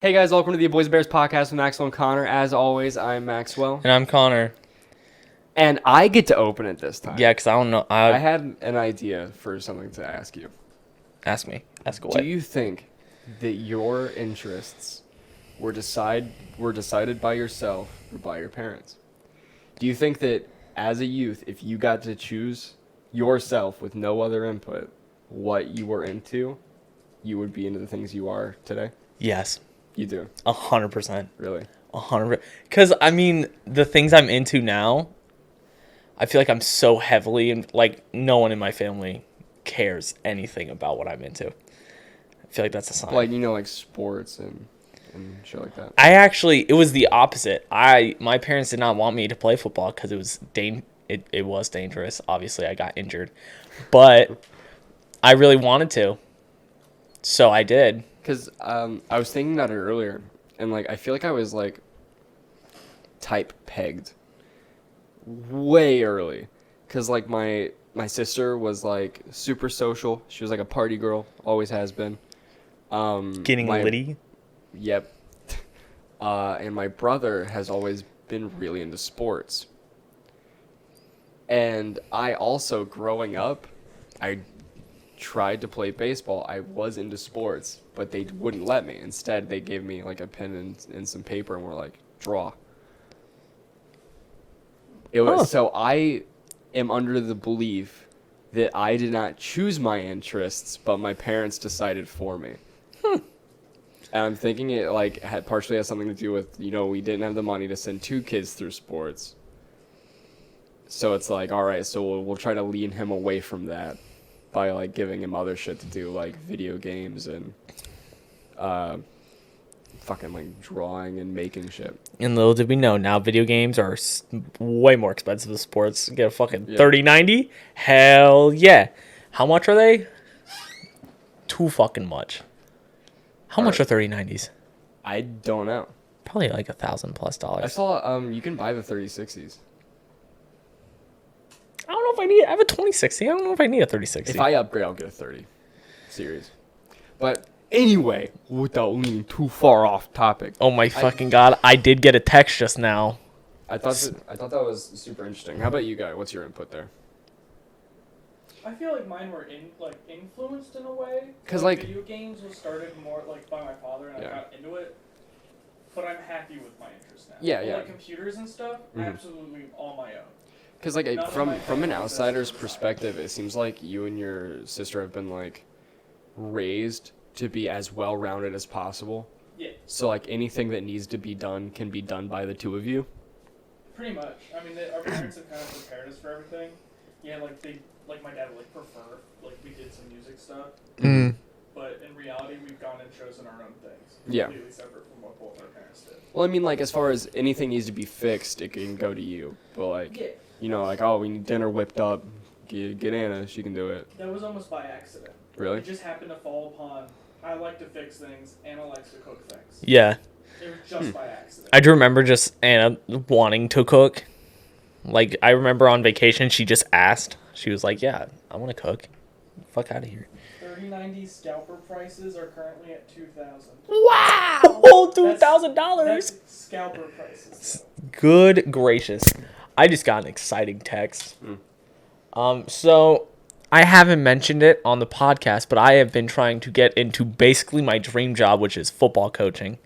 Hey guys, welcome to the Boys and Bears podcast with Maxwell and Connor. As always, I'm Maxwell. And I'm Connor. And I get to open it this time. Yeah, because I don't know. I had an idea for something to ask you. Ask me. Ask away. Do you think that your interests were decided by yourself or by your parents? Do you think that as a youth, if you got to choose yourself with no other input, what you were into, you would be into the things you are today? Yes. You do? 100%. Really? 100%. Because, I mean, the things I'm into now, I feel like I'm so heavily, and like, no one in my family cares anything about what I'm into. I feel like that's a sign. Like, like sports and shit like that. It was the opposite. My parents did not want me to play football because it was dangerous. Obviously, I got injured. But I really wanted to. So I did. Because I was thinking about it earlier, and I feel like I was type pegged way early, because my sister was super social. She was a party girl, always has been. Getting litty. Yep. And my brother has always been really into sports. And I also, growing up, I tried to play baseball. I was into sports, but they wouldn't let me. Instead, they gave me a pen and some paper and were like, draw. So I am under the belief that I did not choose my interests, but my parents decided for me. And I'm thinking it partially has something to do with, we didn't have the money to send two kids through sports. So it's all right, so we'll try to lean him away from that by giving him other shit to do, video games and fucking drawing and making shit. And little did we know, now video games are way more expensive than sports. Get a fucking 3090? Hell yeah. How much are they? Too fucking much. How much are 3090s? I don't know. Probably $1,000+. I saw you can buy the 3060s. I don't know if I need. I have a 2060. I don't know if I need a 3060. If I upgrade, I'll get a 30 series. But anyway, without leaning too far off topic. Oh my fucking god! I did get a text just now. I thought that was super interesting. How about you guys? What's your input there? I feel like mine were influenced in a way. Because video games was started more by my father, and I got into it. But I'm happy with my interest now. Yeah. Computers and stuff, absolutely all my own. Because from an outsider's perspective, it seems like you and your sister have been raised to be as well-rounded as possible. Yeah. So anything that needs to be done can be done by the two of you. Pretty much. I mean, our parents have kind of prepared us for everything. Yeah, my dad would prefer we did some music stuff. Mm. But in reality, we've gone and chosen our own things. Yeah. Completely separate from what both our parents did. Well, I mean, as far as anything needs to be fixed, it can go to you. But oh, we need dinner whipped up. Get Anna, she can do it. That was almost by accident. Really? It just happened to fall upon, I like to fix things, Anna likes to cook things. Yeah. It was just by accident. I do remember just Anna wanting to cook. I remember on vacation, she just asked. She was like, yeah, I want to cook. Fuck out of here. 3090 scalper prices are currently at $2,000. Wow! Oh, $2,000! That's scalper prices. Good gracious. I just got an exciting text. So I haven't mentioned it on the podcast, but I have been trying to get into basically my dream job, which is football coaching.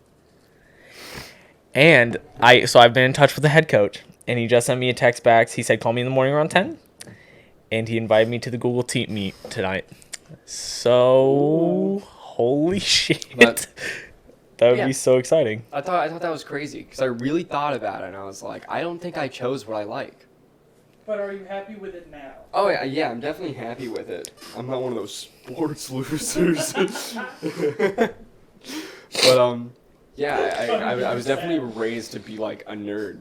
And I've been in touch with the head coach, and he just sent me a text back. He said, call me in the morning around 10. And he invited me to the Google Team meet tonight. So, holy shit. That would be so exciting. I thought that was crazy, because I really thought about it, and I was like, I don't think I chose what I like. But are you happy with it now? Oh, yeah, I'm definitely happy with it. I'm not one of those sports losers. But, I was definitely raised to be, a nerd.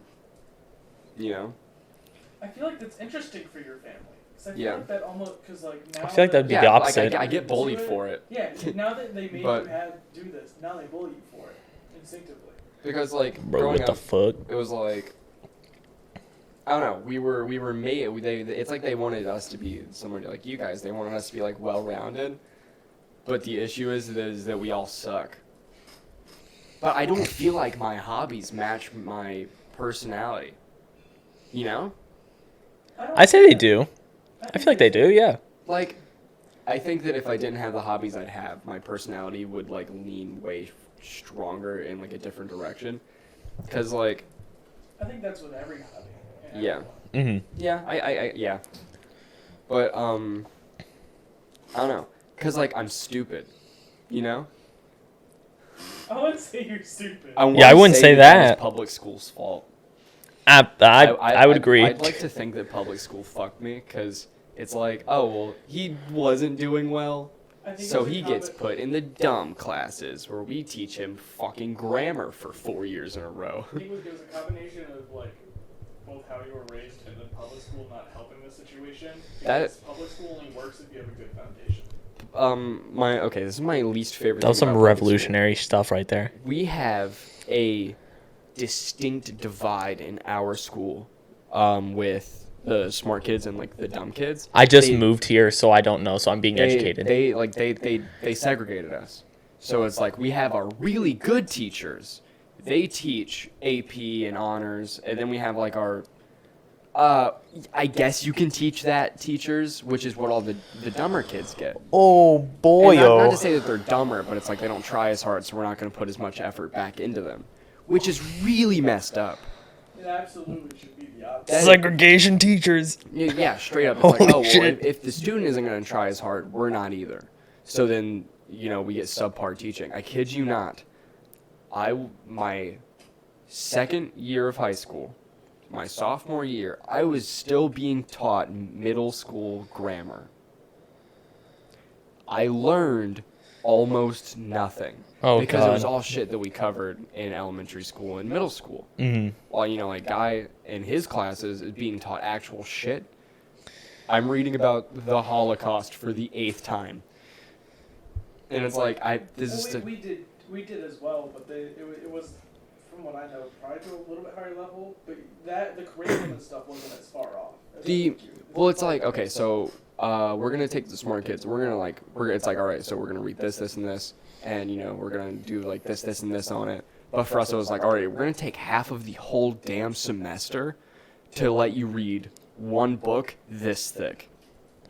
I feel like that's interesting for your family. Because I feel Yeah. like that almost, because, now... I feel like that'd be the opposite. I get bullied for it. Yeah, now that they made you do this, now they bully you for it, instinctively. Because, Bro, growing what the up, fuck? it was I don't know, we were made, it's they wanted us to be similar to, you guys. They wanted us to be, well-rounded. But the issue is that we all suck. but I don't feel like my hobbies match my personality. You know? I say they do. I feel like they do, yeah. Like, I think that if I didn't have the hobbies I'd have, my personality would, like, lean way stronger in, like, a different direction. Because, like... I think that's with every hobby. Yeah. Mm-hmm. Yeah, yeah. But, I don't know. Because, like, I'm stupid. You know? I wouldn't say you're stupid. I wouldn't say that. It's public school's fault. I would agree. I'd like to think that public school fucked me, because it's like, oh, well, he wasn't doing well, so he gets put in the dumb classes where we teach him fucking grammar for 4 years in a row. I think it was a combination of, like, both how you were raised and then public school not helping the situation. Because public school only works if you have a good foundation. This is my least favorite That was thing some about public revolutionary stuff right there. school. We have a distinct divide in our school with the smart kids and like the dumb kids. I just moved here, so I don't know, so I'm being educated. They segregated us. So it's like we have our really good teachers. They teach AP and honors, and then we have like our I guess you can teach that teachers, which is what all the dumber kids get. Oh boy, And not to say that they're dumber, but it's like they don't try as hard, so we're not going to put as much effort back into them, which is really messed up. It absolutely should be the opposite. Segregation teachers. Yeah, straight up. It's like, Holy oh, well, shit. if the student isn't going to try as hard, we're not either. So then, we get subpar teaching. I kid you not. My second year of high school, my sophomore year, I was still being taught middle school grammar. I learned almost nothing. Oh, because God. it was all shit that we covered in elementary school and middle school. Mm-hmm. While, like, guy in his classes is being taught actual shit. I'm reading about the Holocaust for the 8th time. And it's like, We did as well, but it was, from what I know, probably to a little bit higher level, but the curriculum and stuff wasn't as far off. It's like, okay, so we're going to take the smart kids. We're going to, it's like, all right, so we're going to read this, this, and this. And, we're going to do, like, this, this, and this on it. But for us, it was like, all right, we're going to take half of the whole damn semester to let you read one book this thick.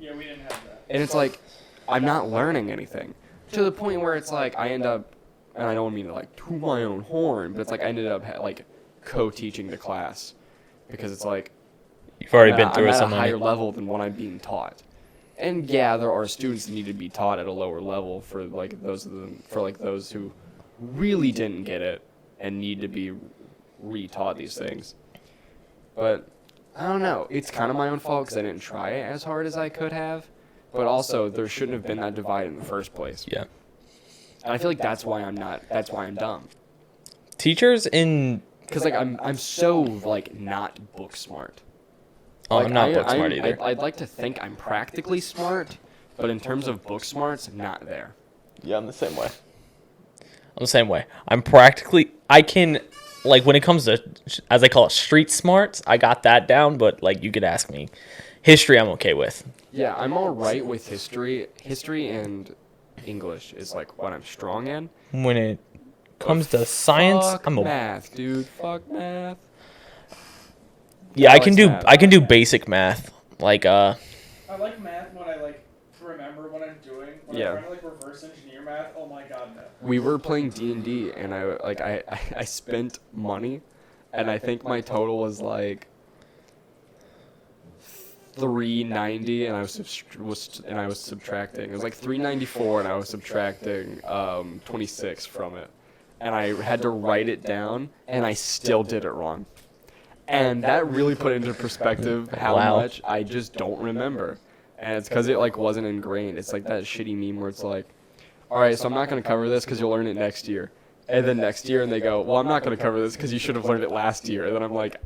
Yeah, we didn't have that. And it's like, I'm not learning anything. To the point where it's like, I end up, and I don't mean to, like, toot my own horn, but it's like I ended up, like, co-teaching the class. Because it's like, You've already been through I'm it at a so higher many. level than what I'm being taught. And yeah, there are students that need to be taught at a lower level for like those who really didn't get it and need to be re-taught these things. But I don't know. It's kind of my own fault because I didn't try it as hard as I could have. But also, there shouldn't have been that divide in the first place. Yeah. And I feel like that's why I'm dumb. Teachers in... Because like I'm so like not book smart. Oh, Like, I'm not book smart either. I'd like to think I'm practically smart, but in terms of book smarts, not there. Yeah, I'm the same way. I can, like, when it comes to, as I call it, street smarts, I got that down, but, like, you could ask me. History, I'm okay with. Yeah, I'm all right with history. History and English is, like, what I'm strong in. When it comes to science, Fuck math, dude. Fuck math. Yeah, I I can like do math. basic math. Like, I like math when I remember what I'm doing. When Yeah. I'm trying to reverse engineer math, oh my god, no. We were playing D&D, and I spent money, and I think my total was, like, $390, and I was subtracting. It was like $394, and I was subtracting 26 from it, and I had to write it down, and I still did it wrong, and that really put into perspective how Wow. much I just don't remember, and it's because it like wasn't ingrained. It's like that shitty meme where it's like, all right, so I'm not gonna cover this because you'll learn it next year, and then next year, and they go, well, I'm not gonna cover this because you should have learned it last year, and then I'm like,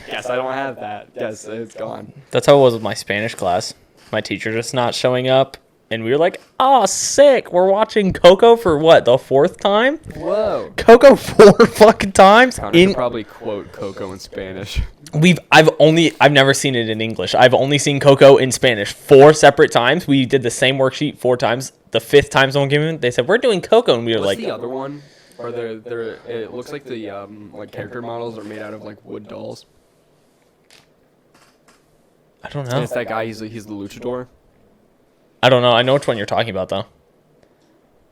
yes, I don't have that. Yes, it's gone. that's how it was with my Spanish class. My teacher just not showing up, and we were like, oh, sick. We're watching Coco for what, the 4th time? Whoa. Coco 4 fucking times? Connor could probably quote Coco in Spanish. I've never seen it in English. I've only seen Coco in Spanish 4 separate times. We did the same worksheet 4 times. The 5th time someone came in, they said, we're doing Coco, and we were What's like, the other one? Or they're it looks like the like character models are made out of like wood dolls. I don't And know. it's that guy. He's the luchador. I don't know. I know which one you're talking about though.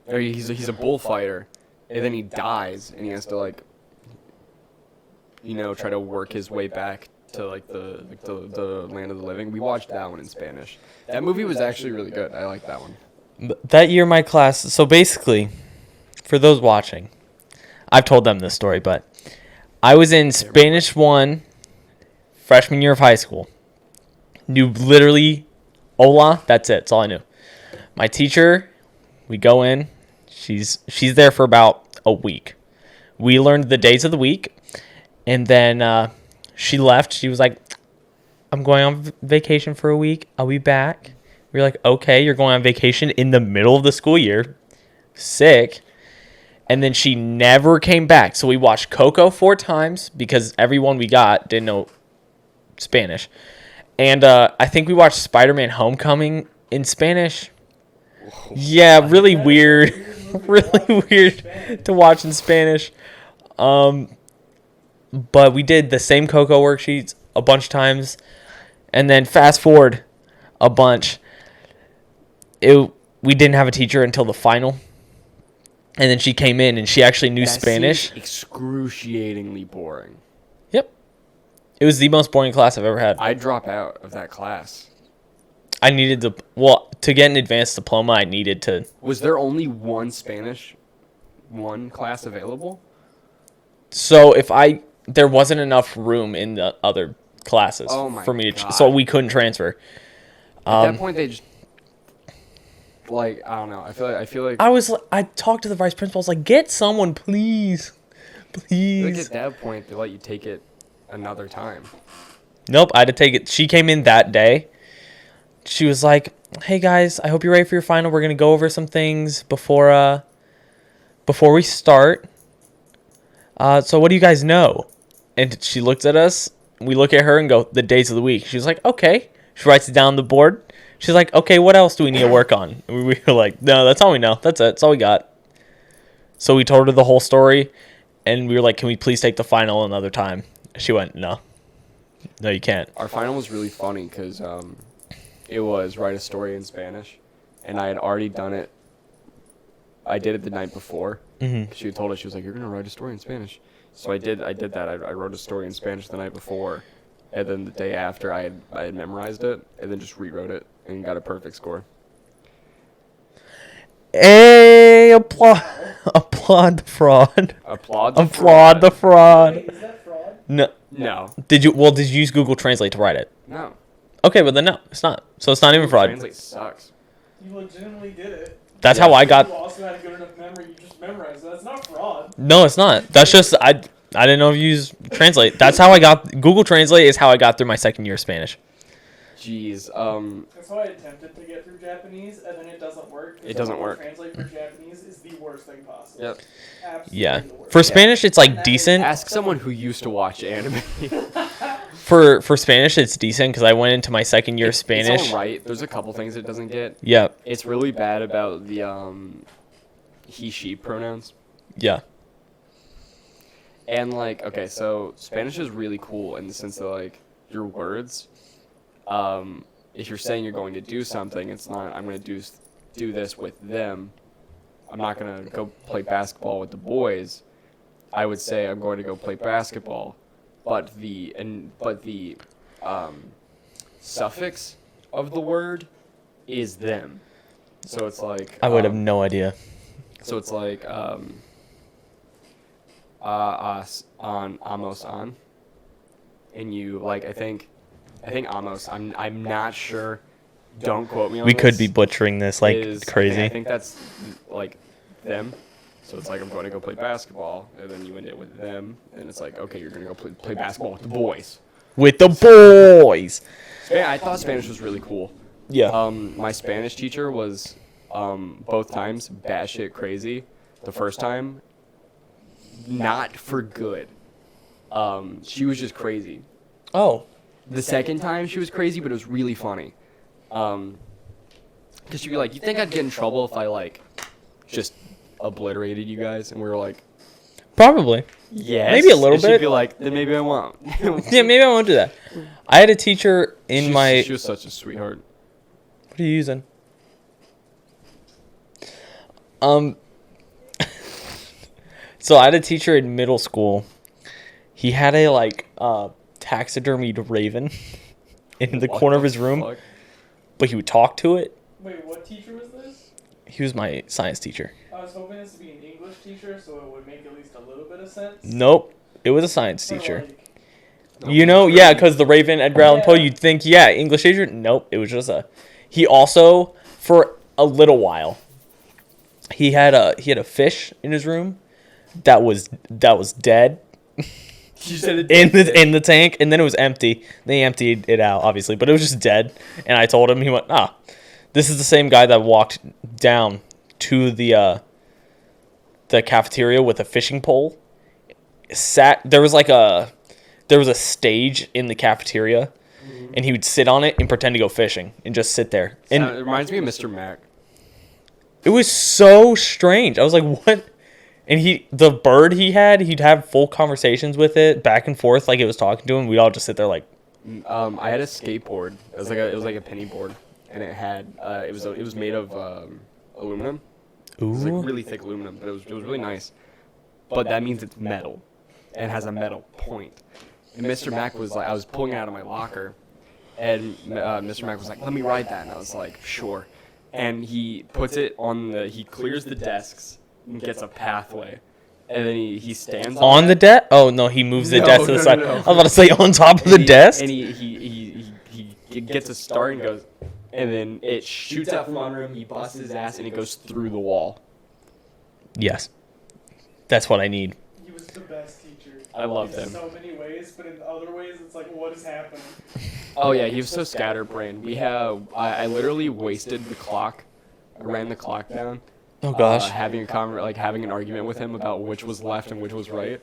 Or he's a bullfighter, and then he dies, and he has to like, try to work his way back to like the land of the living. We watched that one in Spanish. That movie was actually really good. I liked that one. That year, my class. So basically, for those watching, I've told them this story, but I was in Spanish 1, freshman year of high school. Knew literally, hola. That's it. That's all I knew. My teacher, we go in. She's there for about a week. We learned the days of the week, and then she left. She was like, I'm going on vacation for a week. I'll be back. We were like, okay, you're going on vacation in the middle of the school year. Sick. And then she never came back. So we watched Coco 4 times because everyone we got didn't know Spanish. And I think we watched Spider-Man Homecoming in Spanish. Yeah, really weird. Really weird to watch in Spanish. But we did the same Coco worksheets a bunch of times. And then fast forward a bunch. We didn't have a teacher until the final. And then she came in and she actually knew Spanish. Seems excruciatingly boring. Yep. It was the most boring class I've ever had. I'd drop out of that class. I needed to get an advanced diploma, I needed to. Was there only one Spanish class available? So there wasn't enough room in the other classes for me to, so we couldn't transfer. At that point, they just, like, I don't know. I feel like I talked to the vice principal. I was like, get someone, please. Please. at that point, they let you take it another time. Nope, I had to take it. She came in that day. She was like, hey, guys, I hope you're ready for your final. We're going to go over some things before we start. So what do you guys know? And she looked at us. We look at her and go, the days of the week. She was like, okay. She writes it down on the board. She's like, okay, what else do we need to work on? And we were like, no, that's all we know. That's it. That's all we got. So we told her the whole story. And we were like, can we please take the final another time? She went, no. No, you can't. Our final was really funny because it was write a story in Spanish. And I had already done it. I did it the night before. Mm-hmm. She had told us, she was like, you're going to write a story in Spanish. So I did that. I wrote a story in Spanish the night before. And then the day after, I had memorized it. And then just rewrote it and got a perfect score. Hey, applaud the fraud. Applaud the fraud. Wait, is that fraud? No. Did you use Google Translate to write it? No. Okay, but then no, it's not. So it's not even fraud. Translate sucks. You legitimately did it. That's how I got. You also had a good enough memory. You just memorized it. That's not fraud. No, it's not. That's just I didn't know if you use Translate. That's how I got. Google Translate is how I got through my second year of Spanish. Jeez. That's how I attempted to get through Japanese, and then it doesn't work. It doesn't Google work. Translate for Japanese is the worst thing possible. Yep. Absolutely Yeah. the worst. For Spanish, it's like decent. Ask someone who used to watch anime. For Spanish, it's decent because I went into my second year of Spanish. It's alright. There's a couple things it doesn't get. Yeah. It's really bad about the he, she pronouns. Yeah. And like, okay, so Spanish is really cool in the sense that like your words, if you're saying you're going to do something, it's not I'm going to do this with them. I'm not going to go play basketball with the boys. I would say I'm going to go play basketball, but the suffix of the word is them. So it's like I would have no idea. So it's like us on amos on, and you like I think amos. I'm not sure. Don't quote me on We this. could be butchering this like crazy. I think that's like them. So it's like I'm going to go play basketball, and then you end it with them, and it's like okay, you're going to go play basketball with the boys. With the boys. I thought Spanish was really cool. Yeah. My Spanish teacher was both times batshit crazy. The first time, not for good. She was just crazy. Oh. The second time she was crazy, but it was really funny. Because she'd be like, you think I'd get in trouble if I, like, just obliterated you guys? And we were like, Probably. Yes. Maybe a little and she'd bit. be like, then maybe I won't. Yeah, maybe I won't do that. I had a teacher in She was such a sweetheart. What are you using? So I had a teacher in middle school. He had a taxidermied raven in the corner of his room, Fuck? but he would talk to it. Wait, what teacher was this? He was my science teacher. I was hoping this to be an English teacher, so it would make at least a little bit of sense. Nope, it was a science For, teacher. like, You know, yeah, because the Raven, Edgar Allan Poe, you'd think, yeah, English teacher. Nope, it was just a. He also, for a little while, he had a fish in his room that was dead You said it in the tank, and then it was empty. They emptied it out, obviously, but it was just dead. And I told him, he went, this is the same guy that walked down to the cafeteria with a fishing pole. There was a stage in the cafeteria, and he would sit on it and pretend to go fishing and just sit there. And it reminds me of Mr. Mac. it was so strange. I was like, what? And the bird he'd have full conversations with it back and forth like it was talking to him. We'd all just sit there like. I had a skateboard. It was like a penny board, and it had it was made of aluminum. It was like really thick aluminum, but it was really nice. But that means it's metal, and has a metal point. And Mr. Mac was like, I was pulling it out of my locker, and Mr. Mac was like, "Let me ride that," and I was like, "Sure." And he puts it he clears the desks and gets a pathway, and then he stands On the desk? Oh no, he moves the No, desk to the no, side. no. I was about to say on top of the desk. And he gets a start and goes, and then it shoots out from under him. He busts his ass and it goes through the wall. Yes, that's what I need. He was the best teacher. I loved in him. so many ways, but in other ways, it's like, what is happening? Oh yeah, he was so scatterbrained. I literally wasted the clock. I ran the clock down. Oh gosh. Having an argument with him about which was left and which was right.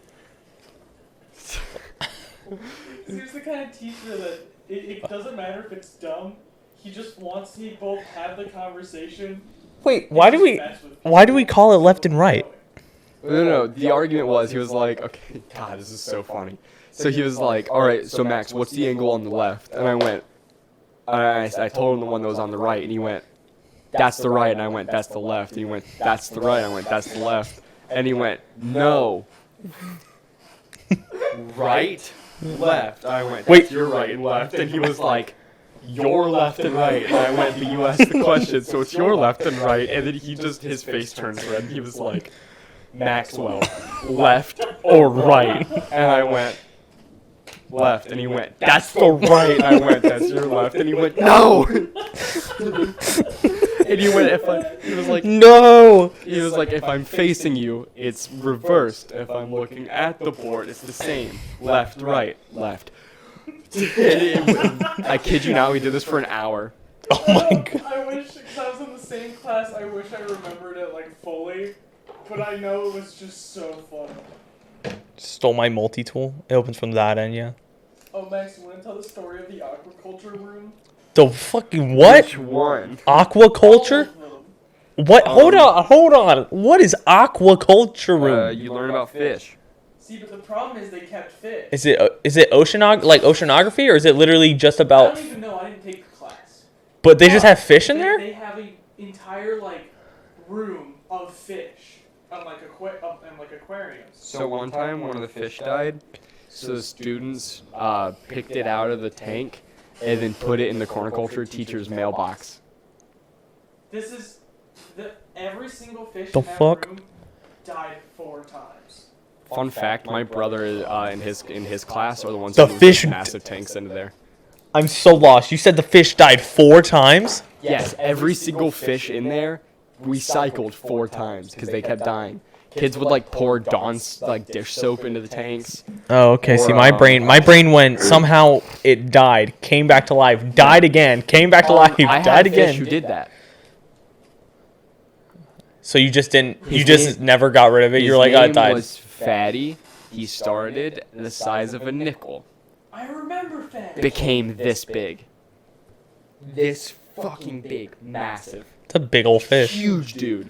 He was the kind of teacher that it doesn't matter if it's dumb. He just wants to both have the conversation. Wait, why do we call it left and right? No. The argument was he was like, okay, God, this is so funny. So he was like, all right, so Max, what's the angle on the left? And I went, I told him the one that was on the right, and he went, that's the right, and I went, that's the left. And he went, that's the right, and I went, that's the left. And he went, no. Right, left. I went, that's Wait. your right and left. And he was like, your left and right. And I went, but you asked the question, so it's your left and right. And then his face turns red. And he was like, Maxwell, left or right? And I went, left. And he went, that's the right. And I went, that's your left. And he went, no. And he went, he was like, No. he was like, if I'm facing you, it's reversed. If I'm looking at the board, it's the same. Left, right, left. I kid you not, we did this for an hour. Oh my god. I wish, because I was in the same class, I wish I remembered it like fully, but I know it was just so fun. Stole my multi-tool. It opens from that end, yeah. Oh, Max, you want to tell the story of the aquaculture room? The fucking what? Which one? Aquaculture? All of them. What? Hold on. What is aquaculture room? You learn about fish. See, but the problem is they kept fish. Is it oceanography, or is it literally just I about? don't even know. I didn't take the class. But they just have fish in there? They have an entire room of fish, and aquariums. So one time, one of the fish died. So the students picked it out of the tank and then put it in the corniculture teacher's mailbox. This is every single fish The in that fuck? room died 4 times. Fun fact: my brother in his class are the ones The who moved fish- those massive tanks into there. I'm so lost. You said the fish died 4 times? Yes, every single fish in there recycled 4 times because they kept dying. Kids would pour Dawn's dish soap into the tanks. Oh, okay. See, my brain went somehow it died, came back to life, died again, came back to life, I died had again. fish who did that. So you just didn't. You His just name- never got rid of it. His You're like, oh, it name died. was Fatty. He started the size of a nickel. I remember Fat. Became this big. This fucking big, massive. It's a big old fish. Huge dude.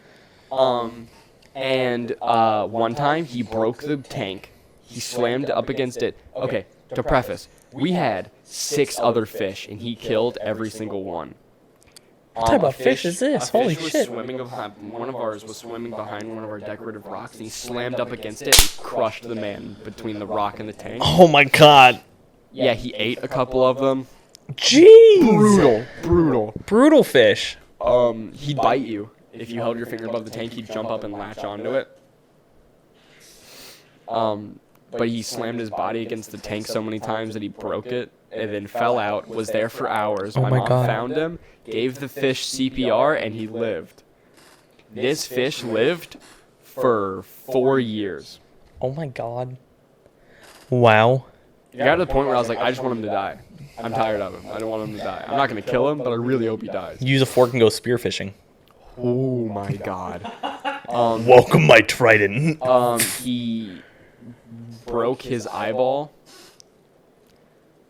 And one time he broke the tank. He slammed up against it. Okay, to preface, we had 6 other fish, and he killed every single one. What type of fish is this? Holy shit. One of ours was swimming behind one of our decorative rocks, and he slammed up against it and crushed the man between the rock and the tank. Oh my god. Yeah, he ate a couple of them. Jeez. Brutal fish. He'd bite you. If you held your finger above the tank, he'd jump up and latch onto it. But he slammed his body against the tank so many times that he broke it, and then fell out, was there for hours. Oh My my mom God. found him, gave the fish CPR, and he lived. This fish lived for 4 years. Oh my god. Wow. It got to the point where I was like, I just want him to die. I'm tired of him. I don't want him to die. I'm not going to kill him, but I really hope he dies. Use a fork and go spearfishing. Oh my god. Welcome, my trident. He broke his eyeball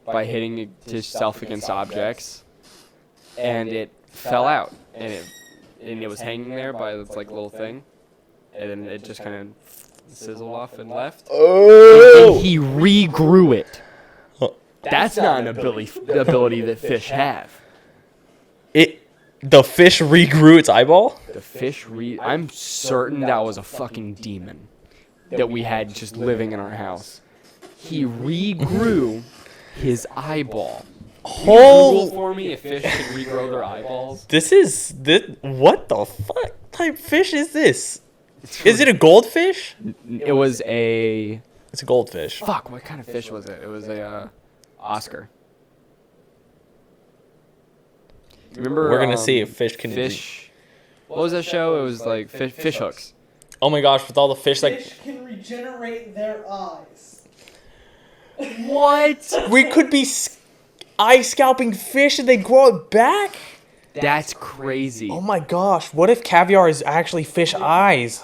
by hitting himself against objects, and it fell out, and it was hanging there by this like little thing, and then it just kind of sizzled off and left. Oh! And he regrew it. That's not an ability that fish have. The fish regrew its eyeball? The fish I'm certain that was a fucking demon that we had just living in our house. He regrew his eyeball. Google for me if fish can regrow their eyeballs. What the fuck type fish is this? Is it a goldfish? It was a... It's a goldfish. Fuck, what kind of fish was it? It was a Oscar. Remember? We're gonna see if fish can... Fish... What was that show? It was like fish hooks. Oh my gosh, with all the fish like... Fish can regenerate their eyes. What? We could be eye scalping fish and they grow it back? That's crazy. Oh my gosh, what if caviar is actually fish eyes?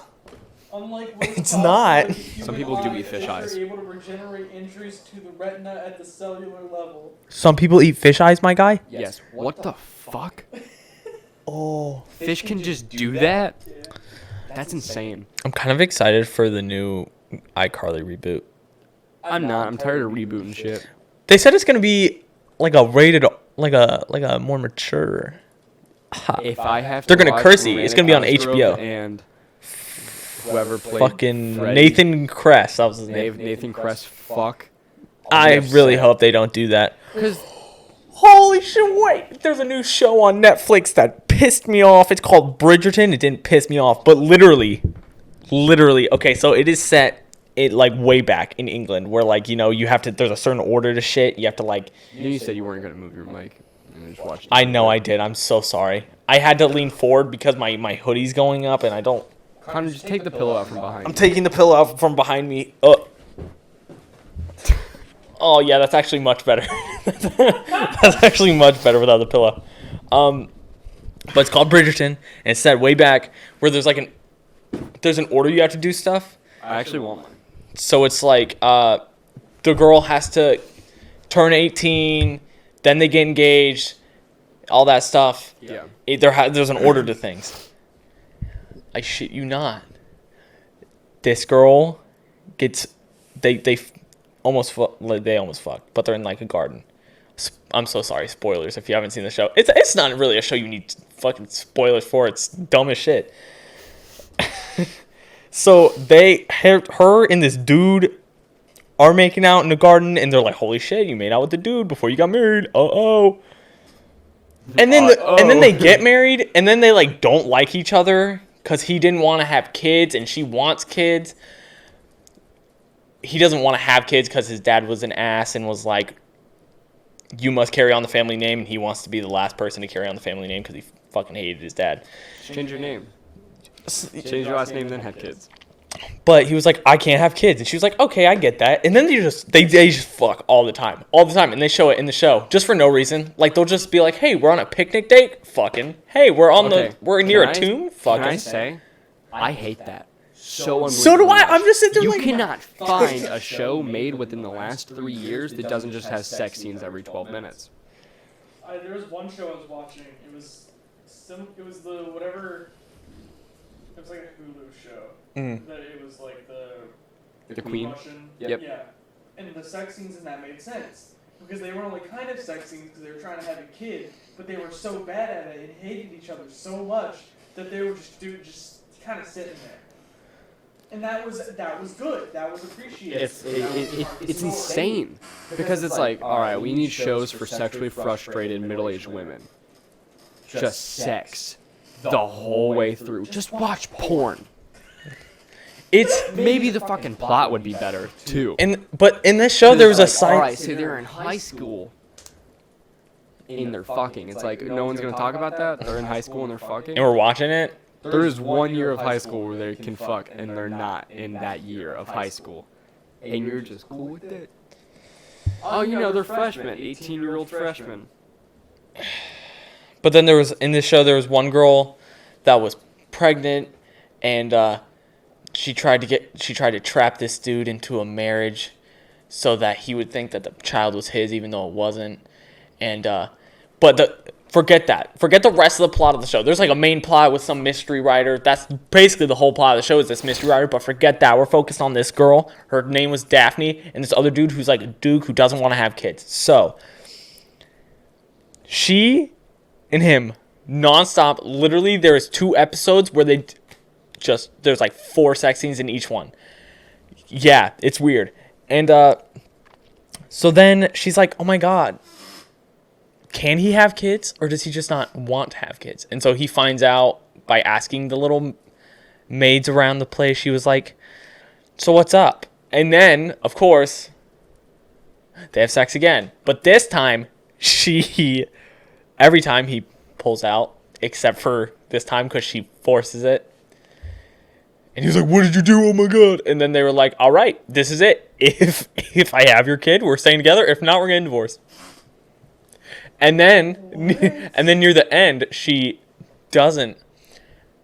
Unlike most It's not. human Some people do eat eyes, fish eyes. Are able to regenerate injuries to the retina at the cellular level. Some people eat fish eyes, my guy? Yes. What the fuck? Oh. Fish can just do that? That's insane. I'm kind of excited for the new iCarly reboot. I'm not. I'm tired of rebooting shit. They said it's gonna be like a rated, like a more mature. If I have to They're gonna watch curse you. It's gonna be on Miranda HBO. Cosgrove and whoever played Fucking Freddy, Nathan Kress. That was his name. Nathan Kress. Fuck. I really hope they don't do that. Because Holy shit, wait! There's a new show on Netflix that pissed me off. It's called Bridgerton. It didn't piss me off, but literally, okay, so it is set like way back in England where like, you know, you have to, there's a certain order to shit. You have to like... you said you weren't going to move your mic. And just watch I know I did. I'm so sorry. I had to lean forward because my hoodie's going up and I don't... Connor, just take the pillow out from behind. I'm taking the pillow out from behind me. Oh yeah, that's actually much better. That's actually much better without the pillow. But it's called Bridgerton, and it's set way back where there's like there's an order you have to do stuff. I actually want one. So it's like the girl has to turn 18, then they get engaged, all that stuff. Yeah. There's an order to things. I shit you not. This girl gets they almost fuck, but they're in like a garden. I'm so sorry, spoilers if you haven't seen the show. It's not really a show you need fucking spoilers for. It's dumb as shit. So her and this dude are making out in the garden, and they're like, "Holy shit, you made out with the dude before you got married." And then they get married, and then they like don't like each other because he didn't want to have kids, and she wants kids. He doesn't want to have kids because his dad was an ass and was like, you must carry on the family name, and he wants to be the last person to carry on the family name because he fucking hated his dad. Change your name. Change your last name, then have kids. But he was like, I can't have kids. And she was like, okay, I get that. And then they just fuck all the time. And they show it in the show just for no reason. Like, they'll just be like, hey, we're on a picnic date. Fucking. Hey, we're near a tomb. Fucking. Can I say, I hate that. So do I. I'm just sitting there like... You cannot find a show made within the last 3 years that doesn't just have sex scenes every 12 minutes. There was one show I was watching. It was the whatever It was like a Hulu show. Mm. That it was like The Queen. Russian. Yep. Yeah. And the sex scenes in that made sense because they were only kind of sex scenes because they were trying to have a kid, but they were so bad at it and hated each other so much that they were just kind of sitting there. And that was good. That was appreciated. It's insane because it's like, all right, we need shows for sexually frustrated middle-aged women. Just sex the whole way through. Just watch porn. It's Maybe the fucking plot would be better too. but in this show there was a side. All right, so they're in high school. And they're fucking. It's like no one's gonna talk about that. They're in high school and they're fucking. And we're watching it. There is 1 year of high school where they can fuck, and they're not in that year of high school. And you're just cool with it. Oh, you know, they're freshmen, 18-year-old freshmen. But then in this show there was one girl that was pregnant, and she tried to trap this dude into a marriage so that he would think that the child was his even though it wasn't. And forget that. Forget the rest of the plot of the show. There's like a main plot with some mystery writer. That's basically the whole plot of the show is this mystery writer, but forget that. We're focused on this girl. Her name was Daphne, and this other dude who's like a dude who doesn't want to have kids. So she and him nonstop. Literally, there's 2 episodes where there's like 4 sex scenes in each one. Yeah, it's weird. And so then she's like, oh my God, can he have kids or does he just not want to have kids? And so he finds out by asking the little maids around the place. She was like, so what's up? And then, of course, they have sex again. But this time, every time he pulls out, except for this time because she forces it. And he was like, what did you do? Oh my God. And then they were like, all right, this is it. If I have your kid, we're staying together. If not, we're getting divorced. And then near the end, she doesn't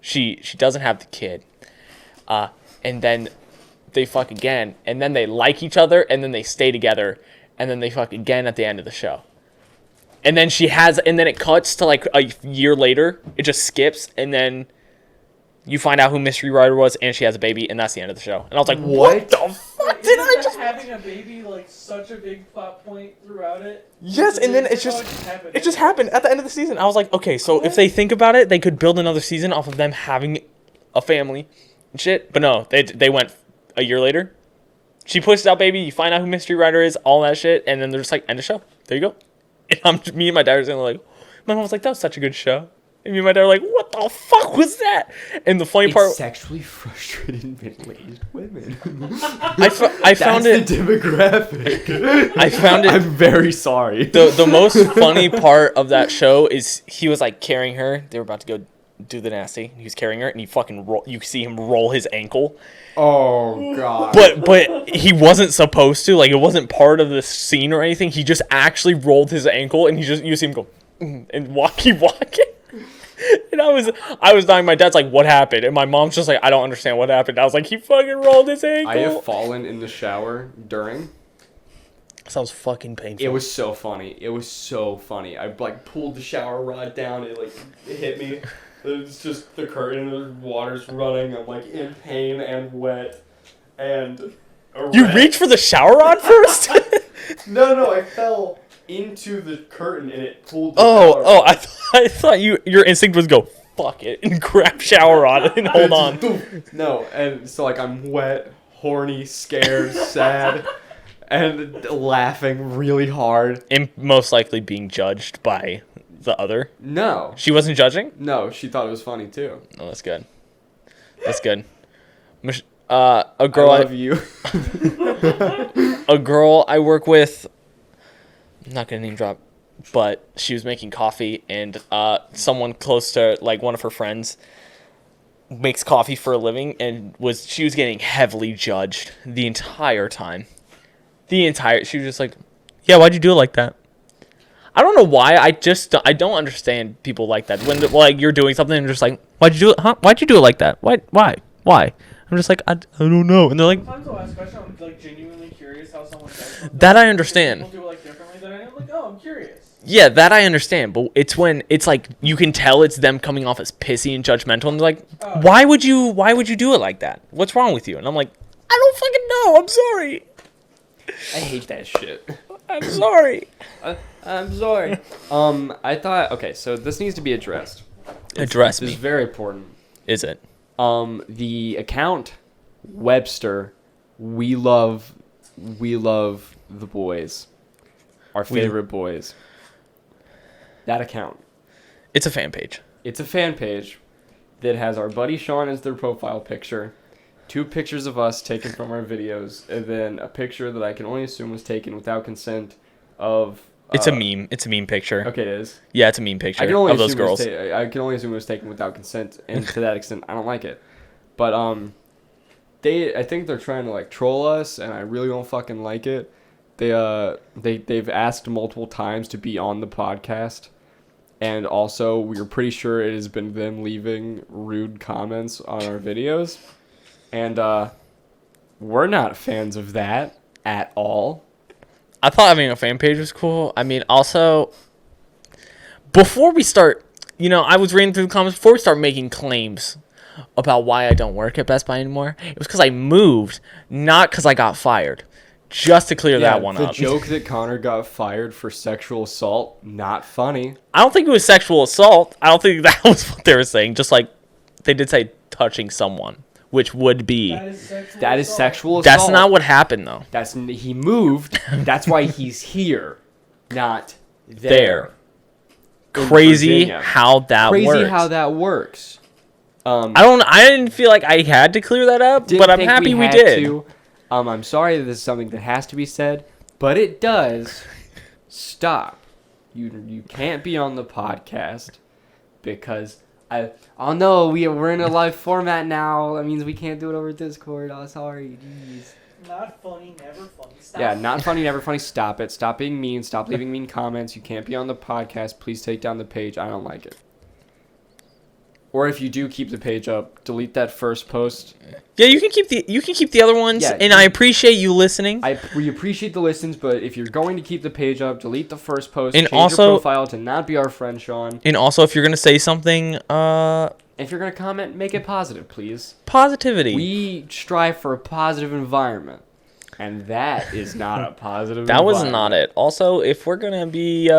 have the kid. And then they fuck again. And then they like each other. And then they stay together. And then they fuck again at the end of the show. And then it cuts to like a year later. It just skips. And then you find out who Mystery Writer was, and she has a baby, and that's the end of the show. And I was like, what the fuck did I just... having a baby, like, such a big plot point throughout it? Yes, and then it just happened at the end of the season. I was like, okay, so if they think about it, they could build another season off of them having a family and shit. But no, they went a year later. She pushes out baby, you find out who Mystery Writer is, all that shit, and then they're just like, end of show. There you go. And me and my dad were saying, like, my mom was like, that was such a good show. And me and my dad were like, what the fuck was that? And the funny part... sexually frustrated middle-aged women. I found it... That's the demographic. I found it... I'm very sorry. The most funny part of that show is he was, like, carrying her. They were about to go do the nasty. He was carrying her, and you see him roll his ankle. Oh, God. But he wasn't supposed to. Like, it wasn't part of the scene or anything. He just actually rolled his ankle, and you see him go, and keep walking. And I was dying. My dad's like, what happened? And my mom's just like, I don't understand what happened. I was like, he fucking rolled his ankle. I have fallen in the shower during. Sounds fucking painful. It was so funny. I like pulled the shower rod down. It hit me. It's just the curtain. The water's running. I'm like in pain and wet. And you reached for the shower rod first? No, I fell into the curtain and it pulled the shower rod. I thought your instinct was go fuck it and grab shower rod and hold on. No, and so like I'm wet, horny, scared, sad, and laughing really hard. And most likely being judged by the other. No. She wasn't judging? No, she thought it was funny too. Oh, that's good. A girl I love you. A girl I work with, I'm not gonna name drop, but she was making coffee, and someone close to like one of her friends makes coffee for a living, and she was getting heavily judged the entire time. She was just like, yeah, why'd you do it like that? I don't know why. I don't understand people like that. When like you're doing something and you're just like, why'd you do it? Huh? Why'd you do it like that? Why? I'm just like, I don't know. And they're like, sometimes I'll ask questions. I'm like genuinely curious how someone does something. That I understand. People do it like differently than I am. Like, oh, I'm curious. Yeah, that I understand, but it's when it's like you can tell it's them coming off as pissy and judgmental, and they're like, Oh. why would you do it like that? What's wrong with you? And I'm like, I don't fucking know. I'm sorry. I hate that shit. I'm sorry. I'm sorry. I thought, okay, so this needs to be addressed. Address This me. is very important. Is it? The account Webster, we love the boys, our favorite boys. That account. It's a fan page. It's a fan page that has our buddy Sean as their profile picture, 2 pictures of us taken from our videos, and then a picture that I can only assume was taken without consent of. It's a meme. It's a meme picture. Okay, it is. Yeah, it's a meme picture I can only of those assume it was girls. I can only assume it was taken without consent, and to that extent, I don't like it. But I think they're trying to like troll us, and I really don't fucking like it. They've asked multiple times to be on the podcast, and also we're pretty sure it has been them leaving rude comments on our videos, and we're not fans of that at all. I thought having a fan page was cool. I mean, also, before we start, I was reading through the comments before we start making claims about why I don't work at Best Buy anymore. It was because I moved, not because I got fired. Just to clear that one the up. The joke that Connor got fired for sexual assault, not funny. I don't think it was sexual assault. I don't think that was what they were saying. Just like they did say touching someone, which would be. That is sexual assault. That's not what happened, though. He moved. That's why he's here, not there. Crazy Virginia. how that works. Crazy how that works. I didn't feel like I had to clear that up, but I'm happy we did. To. I'm sorry that this is something that has to be said, but it does. Stop. You can't be on the podcast because oh no, we're in a live format now. That means we can't do it over Discord. Oh, sorry. Jeez. Not funny, never funny. Stop. Yeah, not funny, never funny. Stop it. Stop being mean. Stop leaving mean comments. You can't be on the podcast. Please take down the page. I don't like it. Or if you do keep the page up, delete that first post. Yeah, you can keep the other ones, Yeah, and I appreciate you listening. We appreciate the listens, but if you're going to keep the page up, delete the first post. And change also, your profile to not be our friend Sean. And also, if you're gonna say something, if you're gonna comment, make it positive, please. Positivity. We strive for a positive environment, and that is not a positive. That was not it. Also, if we're gonna be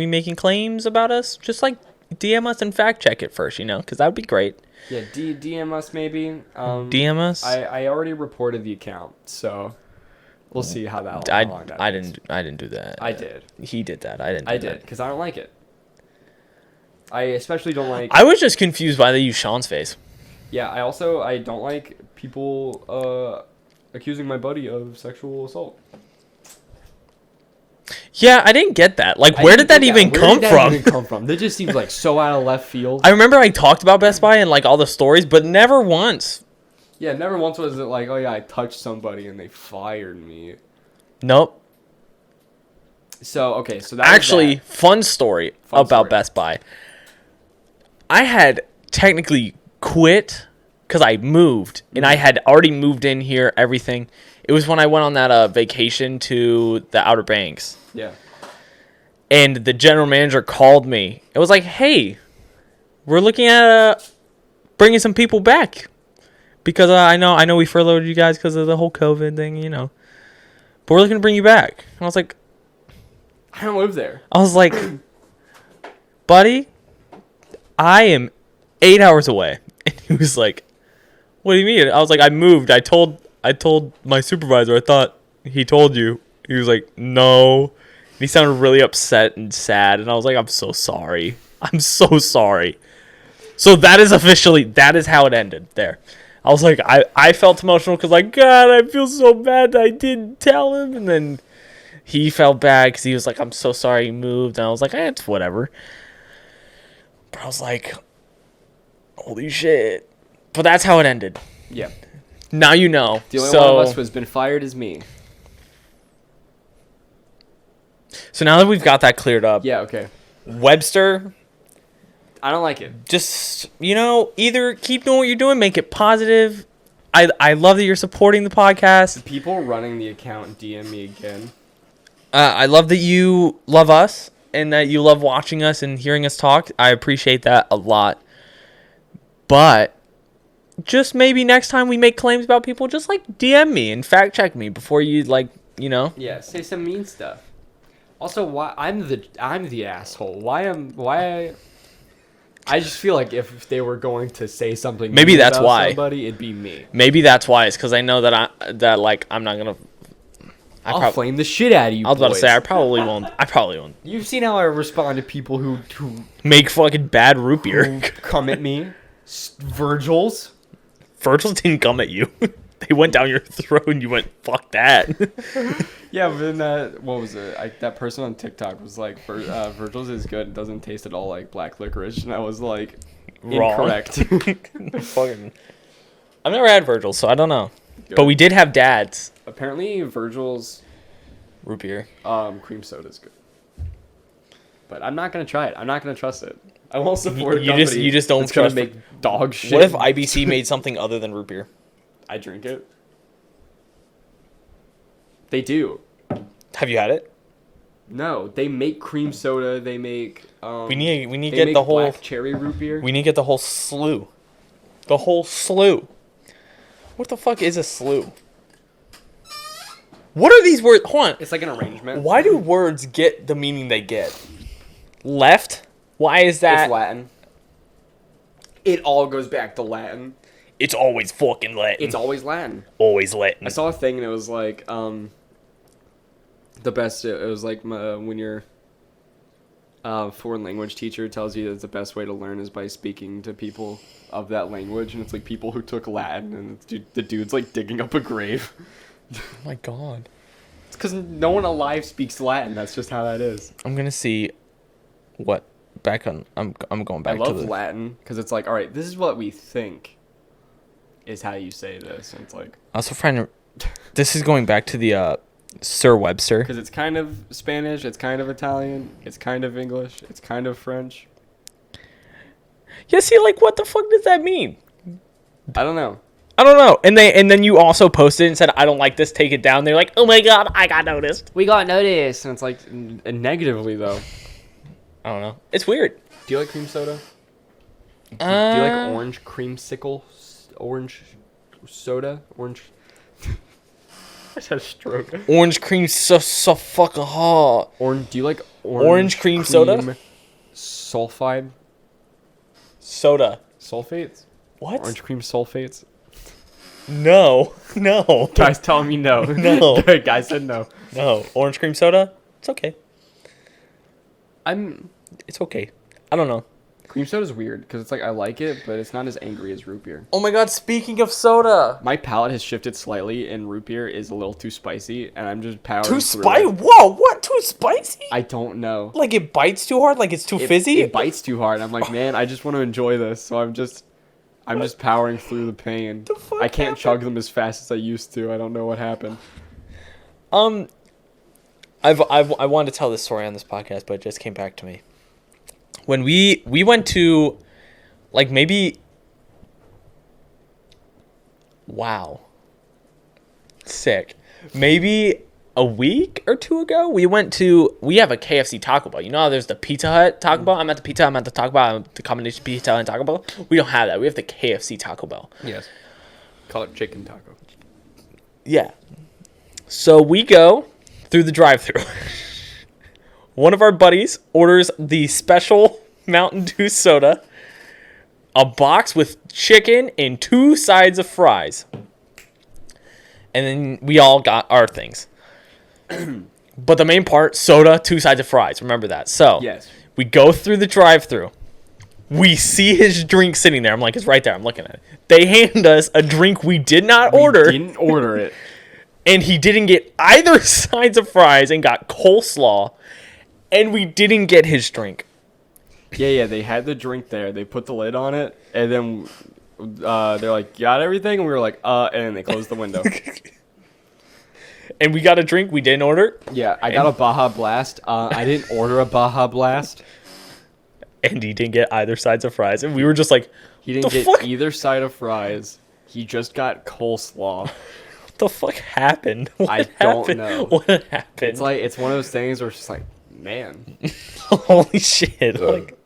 making claims about us, just like DM us and fact check it first, because that would be great. Yeah, DM us maybe. DM us. I already reported the account, so we'll see how that. I didn't do that. I did. He did that. I didn't. I did because I don't like it. I especially don't like. I was just confused why they used Sean's face. Yeah, I don't like people accusing my buddy of sexual assault. Yeah, I didn't get that. Like, where did that even come from? That just seems like so out of left field. I remember I talked about Best Buy and like all the stories, but never once. Yeah, never once was it like, oh yeah, I touched somebody and they fired me. Nope. So that actually fun story about Best Buy. I had technically quit because I moved and I had already moved in here. Everything. It was when I went on that vacation to the Outer Banks. Yeah. And the general manager called me. It was like, hey, we're looking at bringing some people back. Because I know we furloughed you guys because of the whole COVID thing, But we're looking to bring you back. And I was like... I don't live there. I was like, buddy, I am 8 hours away. And he was like, what do you mean? I was like, I moved. I told my supervisor, I thought he told you. He was like, no. And he sounded really upset and sad. And I was like, I'm so sorry. I'm so sorry. So that is how it ended there. I was like, I felt emotional because like, God, I feel so bad that I didn't tell him. And then he felt bad because he was like, I'm so sorry you moved. And I was like, it's whatever. But I was like, holy shit. But that's how it ended. Yeah. Now you know. The only one of us who has been fired is me. So now that we've got that cleared up. Yeah, okay. Webster. I don't like it. Just, either keep doing what you're doing, make it positive. I love that you're supporting the podcast. People running the account DM me again. I love that you love us and that you love watching us and hearing us talk. I appreciate that a lot. But just maybe next time we make claims about people, just like DM me and fact check me before you Yeah, say some mean stuff. Also, why I'm the asshole. Why I just feel like if they were going to say something Maybe mean that's about why. somebody, it'd be me. Maybe that's why. It's because I know that I'm not gonna. I'll flame the shit out of you. I was about to boys. say I probably won't. You've seen how I respond to people who Make fucking bad root beer. who come at me. Virgil's. Virgil didn't come at you. They went down your throat and you went, fuck that. Yeah, but then what was it? That person on TikTok was like, Virgil's is good. It doesn't taste at all like black licorice. And I was like, Wrong. incorrect. Fucking. I've never had Virgil's, so I don't know. Good. But we did have Dad's Apparently, Virgil's root beer. cream soda is good. But I'm not going to try it. I'm not going to trust it. I won't support a You company just don't that's gonna trust. make dog shit. What if IBC made something other than root beer? I drink it? They do. Have you had it? No, they make cream soda. They make. We need to they get make the whole. black cherry root beer. We need to get the whole slew. The whole slew. What the fuck is a slew? What are these words? Hold on. It's like an arrangement. Why do words get the meaning they get? Left? Why is that? It's Latin. It all goes back to Latin. It's always fucking Latin. It's always Latin. always Latin. I saw a thing and it was like the best. It was like when your foreign language teacher tells you that the best way to learn is by speaking to people of that language, and it's like people who took Latin, and the dude's like digging up a grave. Oh my god. It's because no one alive speaks Latin. That's just how that is. I'm gonna see what back on. I'm going back I to love the Latin because it's like, all right, this is what we think is how you say this, and it's like I also find it. This is going back to the Sir Webster. because it's kind of Spanish, it's kind of Italian, it's kind of English, it's kind of French. Yeah, see, like, what the fuck does that mean? I don't know. I don't know. And then you also posted and said, I don't like this, take it down. They're like, oh my god, I got noticed. We got noticed, and it's like negatively though. I don't know. It's weird. Do you like cream soda? Do you like orange creamsicle? Orange soda? Orange. I just had a stroke. Orange cream so fucking hot. Orange. Do you like Orange cream soda? Sulfide? Soda. Sulfates? What? Orange cream sulfates? No. No. Guys telling me no. No. Guys said no. No. Orange cream soda? It's okay. I'm. It's okay. I don't know. Cream soda's weird because it's like I like it, but it's not as angry as root beer. Oh my god, speaking of soda. My palate has shifted slightly, and root beer is a little too spicy, and I'm just powering Too through spicy? it. Whoa, what? Too spicy? I don't know. Like it bites too hard? Like it's too fizzy? It bites too hard. I'm like, man, I just want to enjoy this, so I'm just powering through the pain. The fuck I can't happened? chug them as fast as I used to. I don't know what happened. I wanted to tell this story on this podcast, but it just came back to me. When we went to, like, maybe, wow, sick. Maybe a week or two ago, we have a KFC Taco Bell. You know how there's the Pizza Hut Taco Bell? I'm at the Pizza Hut, I'm at the Taco Bell, the combination Pizza Hut and Taco Bell. We don't have that. We have the KFC Taco Bell. Yes. Call it chicken taco. Yeah. So we go through the drive-thru. One of our buddies orders the special Mountain Dew soda, a box with chicken, and 2 sides of fries. And then we all got our things. But the main part, soda, 2 sides of fries. Remember that. So Yes. we go through the drive-thru. We see his drink sitting there. I'm like, it's right there. I'm looking at it. They hand us a drink we did not order. Didn't order it. And he didn't get either sides of fries and got coleslaw. And we didn't get his drink. Yeah. They had the drink there. They put the lid on it, and then they're like, "Got everything?" And we were like, and then they closed the window. And we got a drink we didn't order. Yeah, I got a Baja Blast. I didn't order a Baja Blast. And he didn't get either sides of fries. And we were just like, He didn't The get fuck? either side of fries. He just got coleslaw. the fuck happened? What I don't happened? know. What happened? It's one of those things where it's just like, man. Holy shit! Like,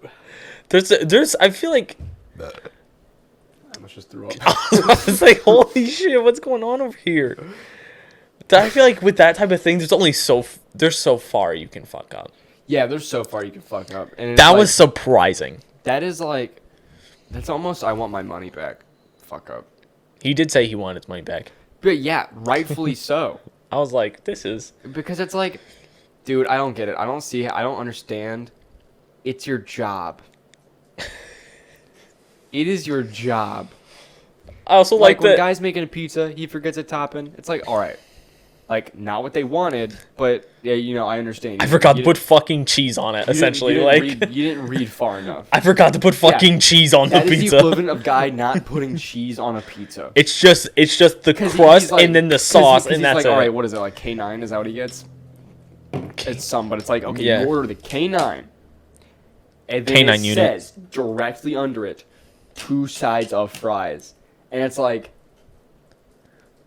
there's. I feel like I almost just threw up. I was like, holy shit, what's going on over here? I feel like with that type of thing, there's so far you can fuck up. Yeah, there's so far you can fuck up. And That was surprising. That is like, that's almost I want my money back. Fuck up. He did say he wanted his money back. But yeah, rightfully so. I was like, this is... Because it's like, dude, I don't get it. I don't understand. It's your job. It is your job. I also like when that... guy's making a pizza, he forgets a topping. It's like, all right. Like, not what they wanted, but, yeah, you know, I understand. I forgot to put fucking cheese on it, essentially. You didn't read far enough. I forgot to put fucking cheese on the That is pizza. the equivalent of guy not putting cheese on a pizza. It's just the crust and then the sauce, and that's like, it. all right, what is it, like K9? Is that what he gets? It's some, but it's like, okay, Yeah. you order the K9. And then K9 it unit. says directly under it, 2 sides of fries. And it's like,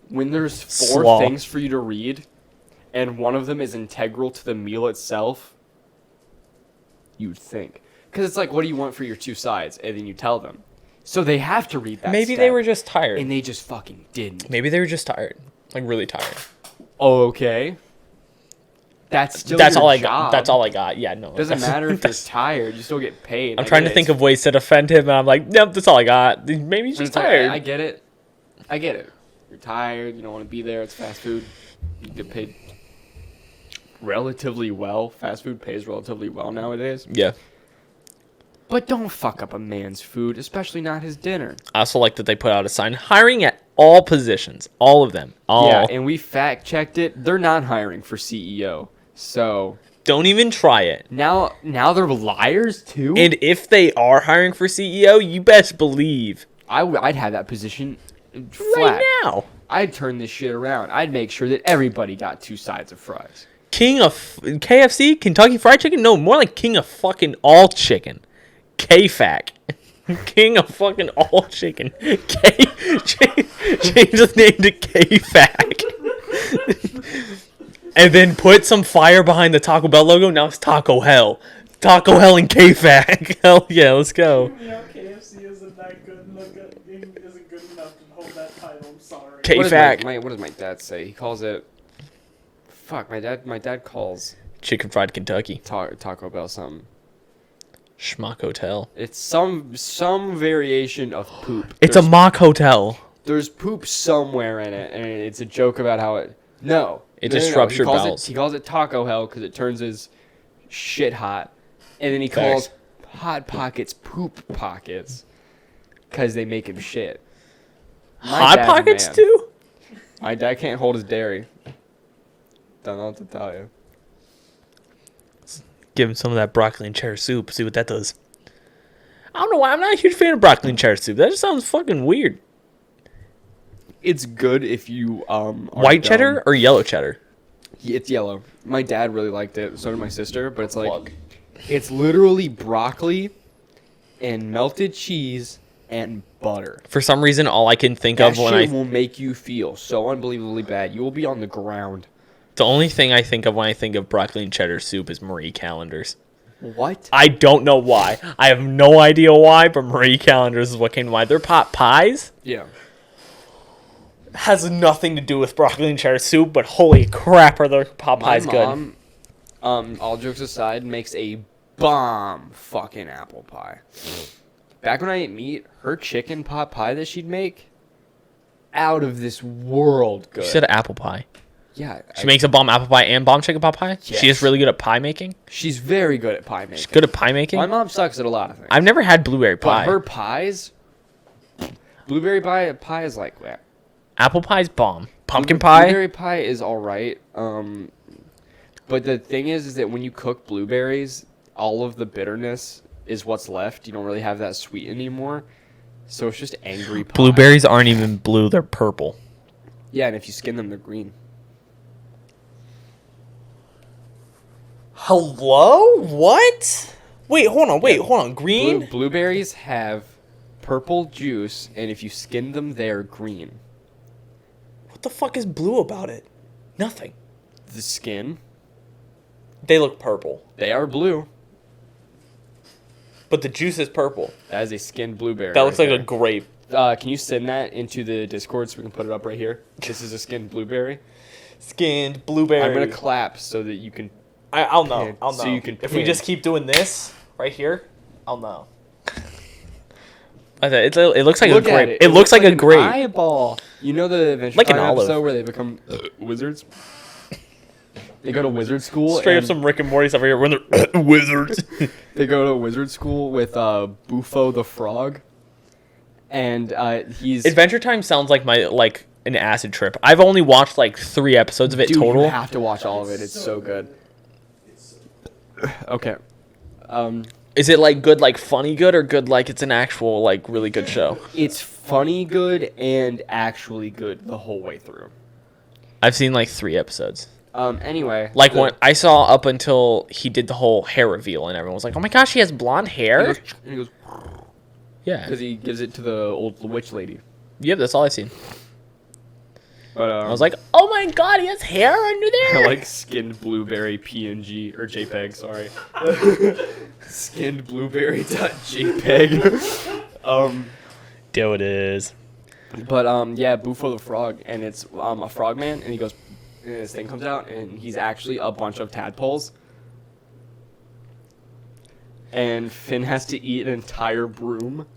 when there's 4 Slaw. things for you to read, and one of them is integral to the meal itself, you'd think. Because it's like, what do you want for your 2 sides? And then you tell them. So they have to read that Maybe step, they were just tired. and they just fucking didn't. Maybe they were just tired. Like, really tired. Oh, okay. That's still That's your all I job. got. That's all I got. Yeah, no. Doesn't matter if you're tired. You still get paid. I'm trying to think of ways to defend him, and I'm like, nope, that's all I got. Maybe he's just tired. I get it. I get it. You're tired. You don't want to be there. It's fast food. You get paid relatively well. Fast food pays relatively well nowadays. Yeah. But don't fuck up a man's food, especially not his dinner. I also like that they put out a sign hiring at all positions, all of them. All. Yeah, and we fact checked it. They're not hiring for CEO. So Don't even try it. now they're liars too. And if they are hiring for CEO, you best believe I'd have that position flat. right now. I'd turn this shit around. I'd make sure that everybody got 2 sides of fries. King of KFC, Kentucky Fried Chicken? No, more like king of fucking all chicken. KFAC. King of fucking all chicken. Change his name to KFAC. And then put some fire behind the Taco Bell logo. Now it's Taco Hell. Taco Hell and KFAC. Hell yeah, let's go. You know, KFC isn't that good. Isn't good enough to hold that title. I'm sorry. KFAC. What does my dad say? He calls it. Fuck, my dad calls Chicken Fried Kentucky. Taco Bell something. Schmuck Hotel. It's some variation of poop. It's a mock hotel. There's poop somewhere in it, and it's a joke about how it. No. It No, no, no. disrupts He your calls bowels. He calls it Taco Hell because it turns his shit hot, and then he Facts. calls Hot Pockets poop pockets because they make him shit. My Hot dad's a Pockets man. too? My dad can't hold his dairy. Don't know what to tell you. Give him some of that broccoli and cheddar soup. See what that does. I don't know why. I'm not a huge fan of broccoli and cheddar soup. That just sounds fucking weird. It's good if you are White dumb. cheddar or yellow cheddar? It's yellow. My dad really liked it. So did my sister. But it's like Fuck. it's literally broccoli and melted cheese and butter. For some reason, all I can think That of when shit will make you feel so unbelievably bad. You will be on the ground. the only thing I think of when I think of broccoli and cheddar soup is Marie Callender's. What? I don't know why. I have no idea why, but Marie Callender's is what came to mind. Their pot pies Yeah. has nothing to do with broccoli and cheddar soup, but holy crap, are their pot pies My good? mom, all jokes aside, makes a bomb fucking apple pie. Back when I ate meat, her chicken pot pie that she'd make, out of this world good. She said apple pie. Yeah. She makes a bomb apple pie and bomb chicken pot pie? Yes. She is really good at pie making? She's very good at pie making. She's good at pie making? My mom sucks at a lot of things. I've never had blueberry pie. But her pies, blueberry pie is like that. Apple pie's bomb. Pumpkin pie? Blueberry pie is all right. But the thing is that when you cook blueberries, all of the bitterness is what's left. You don't really have that sweet anymore. So it's just angry pie. Blueberries aren't even blue, they're purple. Yeah, and if you skin them, they're green. Hello? What? Wait, hold on. Green? Blueberries have purple juice, and if you skin them, they're green. the fuck is blue about it? Nothing. The skin. They look purple, They are blue. but the juice is purple. That is a skinned blueberry. That looks right like a there. grape. Can you send that into the Discord so we can put it up right here? This is a skinned blueberry. Skinned blueberry. I'm gonna clap so that you can. I'll know. pin, I'll know. so you can if we pin. just keep doing this right here, I'll know. It looks like Look a at grape. it. It looks like a an grape. eyeball. You know the Adventure Like an Time olive. episode where they become wizards? They go to wizard school. Straight up and some Rick and Morty stuff over here. When they're wizards. They go to wizard school with Bufo the frog, and he's. Adventure Time sounds like an acid trip. I've only watched like 3 episodes of it Dude, total. you have to watch all of it. It's so good. It's Okay. Is it like good, like funny good, or good like it's an actual like really good show? It's funny good and actually good the whole way through. I've seen like 3 episodes. Anyway. Like when I saw up until he did the whole hair reveal, and everyone was like, "Oh my gosh, he has blonde hair." He goes Yeah. because he gives it to the old witch lady. Yep, that's all I've seen. But I was like, "Oh my god, he has hair under there." I like skinned blueberry PNG or JPEG. Sorry. Skinned blueberry .jpeg. There it is. But yeah, Bufo the frog, and it's a frogman, and he goes, and his thing comes out, and he's actually a bunch of tadpoles. And Finn has to eat an entire broom,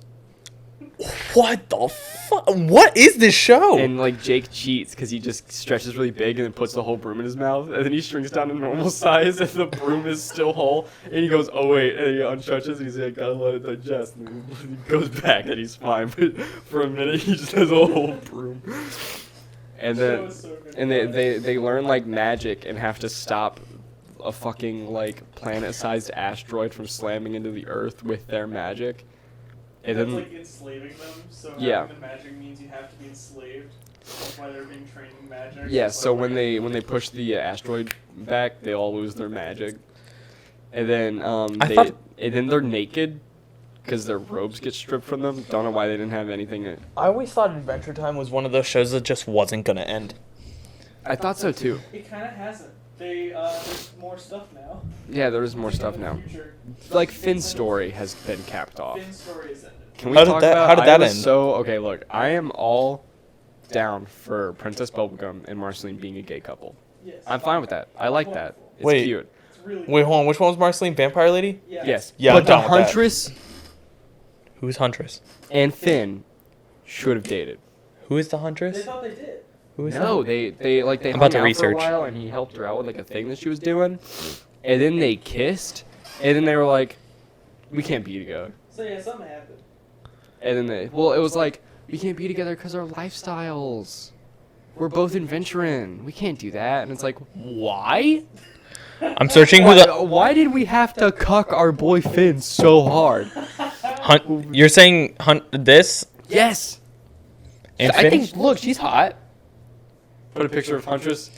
What the fuck? What is this show? and like Jake cheats because he just stretches really big and then puts the whole broom in his mouth, and then he shrinks down to normal size, and the broom is still whole, and he goes, "Oh wait," and he unstretches, and he's like, "Gotta let it digest," and he goes back, and he's fine, but for a minute he just has a whole broom. And then, and they learn like magic and have to stop a fucking like planet-sized asteroid from slamming into the Earth with their magic. And That's then like enslaving them. So Yeah. having the magic means you have to be enslaved. That's why they're being trained in magic. yeah, It's so like- when they push the asteroid back, they all lose their magic. And then and then they're naked because their robes get stripped from them. Don't know why they didn't have anything. I always thought Adventure Time was one of those shows that just wasn't gonna end. I thought so too. It kind of hasn't. There's more stuff now. Yeah, there is more stuff In the now. future. Like Finn's story has been capped off. Finn's story is ended. Can we How did talk that- about? how did that I was end? So okay, look, I am all down for Princess Bubblegum and Marceline being a gay couple. Yes. I'm fine with that. I like that. It's Wait. cute. It's really Wait, hold on. Which one was Marceline? Vampire Lady? Yeah. Yes. Yeah, But I'm the down with that. Huntress Who's Huntress? and Finn should have dated. Who is the They Huntress? thought they did. Who is No, they I'm hung about to out research. for a while, and he helped her out with like a thing that she was doing, and then they kissed, and then they were like, "We can't be together." So yeah, something happened. And then it was like, "We can't be together because our lifestyles. We're both adventuring. We can't do that." And it's like, why? I'm searching who the Why did we have to cuck our boy Finn so hard? You're saying this Yes. and I Finn? think. Look, she's hot. Put a picture of Huntress,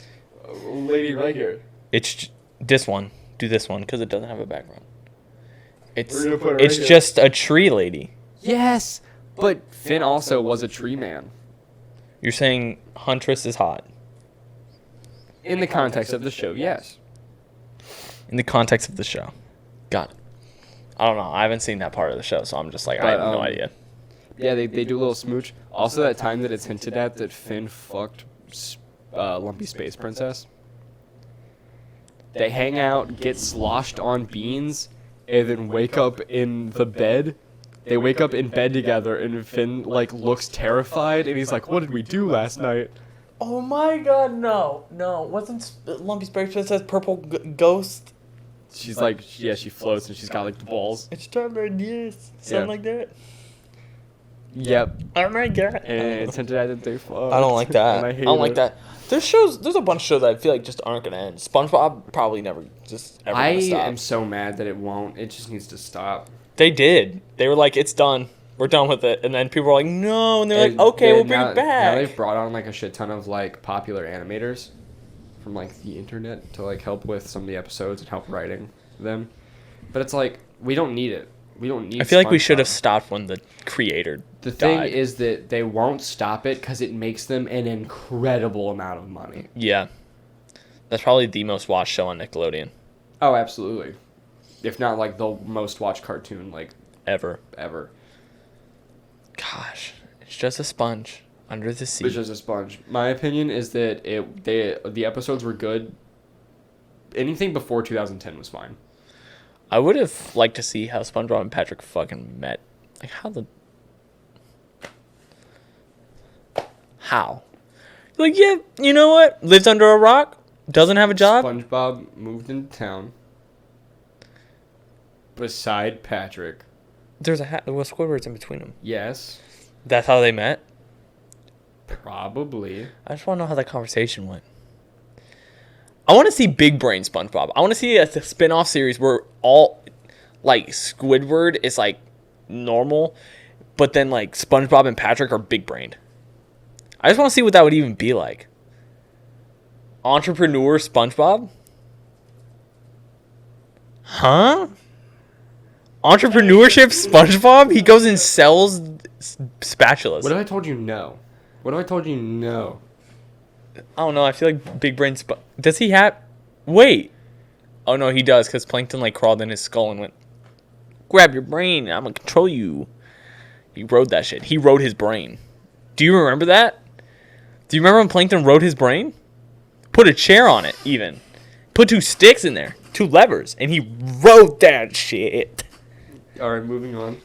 lady, right here. It's this one. Do this one because it doesn't have a background. It's We're gonna put it right it's here. just a tree lady. Yes, but Finn also was a tree man. You're saying Huntress is hot In the context of the show, yes. in the context of the show. Got it. I don't know. I haven't seen that part of the show, so I'm just like I have But, no idea. Yeah, they do a little smooch. Also, that time that it's hinted at that Finn fucked Lumpy Space Princess. They hang out, get sloshed on beans, and then wake up in the bed. They wake up in bed together, and Finn like looks terrified, and he's like, "What did we do last night?" Oh my god, no. Wasn't Lumpy Space Princess purple ghost? She's like, yeah, she floats, and she's got like the balls. It's Starboard, yes. Something Yeah. like that. Yep, Oh my god. and it's hinted at that they fucked. I don't like that. And I hate don't like it. that. There's a bunch of shows that I feel like just aren't gonna end. SpongeBob probably never just ever I gonna stop. am so mad that it won't. It just needs to stop. They did. They were like, it's done. We're done with it. And then people were like, no. And they're like, And okay, they- we'll bring now, it Now back. they've brought on like a shit ton of like popular animators from like the internet to like help with some of the episodes and help writing them. But it's like we don't need it. We don't need. I feel like we SpongeBob. should have stopped when the creator The thing died. is that they won't stop it because it makes them an incredible amount of money. Yeah. That's probably the most watched show on Nickelodeon. Oh, absolutely. If not like the most watched cartoon like Ever. Gosh, it's just a sponge under the sea. it's just a sponge. My opinion is that the episodes were good. Anything before 2010 was fine. I would have liked to see how SpongeBob and Patrick fucking met. Like, How? Like, yeah, you know what? Lives under a rock? Doesn't have a job? SpongeBob moved into town beside Patrick. There's a Squidward's in between them. Yes, That's how they met? probably. I just want to know how that conversation went. I want to see Big Brain SpongeBob. I want to see a spin-off series where all, like, Squidward is, like, normal, but then, like, SpongeBob and Patrick are big-brained. I just want to see what that would even be like. Entrepreneur SpongeBob? Huh? Entrepreneurship SpongeBob? He goes and sells spatulas. What if I told you no? What if I told you no? I don't know. I feel like Big Brain does he have... Wait. Oh, no, he does, because Plankton, like, crawled in his skull and went, grab your brain. I'm going to control you. He rode that shit. He rode his brain. Do you remember that? Do you remember when Plankton rode his brain? Put a chair on it, even. Put 2 sticks in there. 2 levers. And he rode that shit. All right, moving on.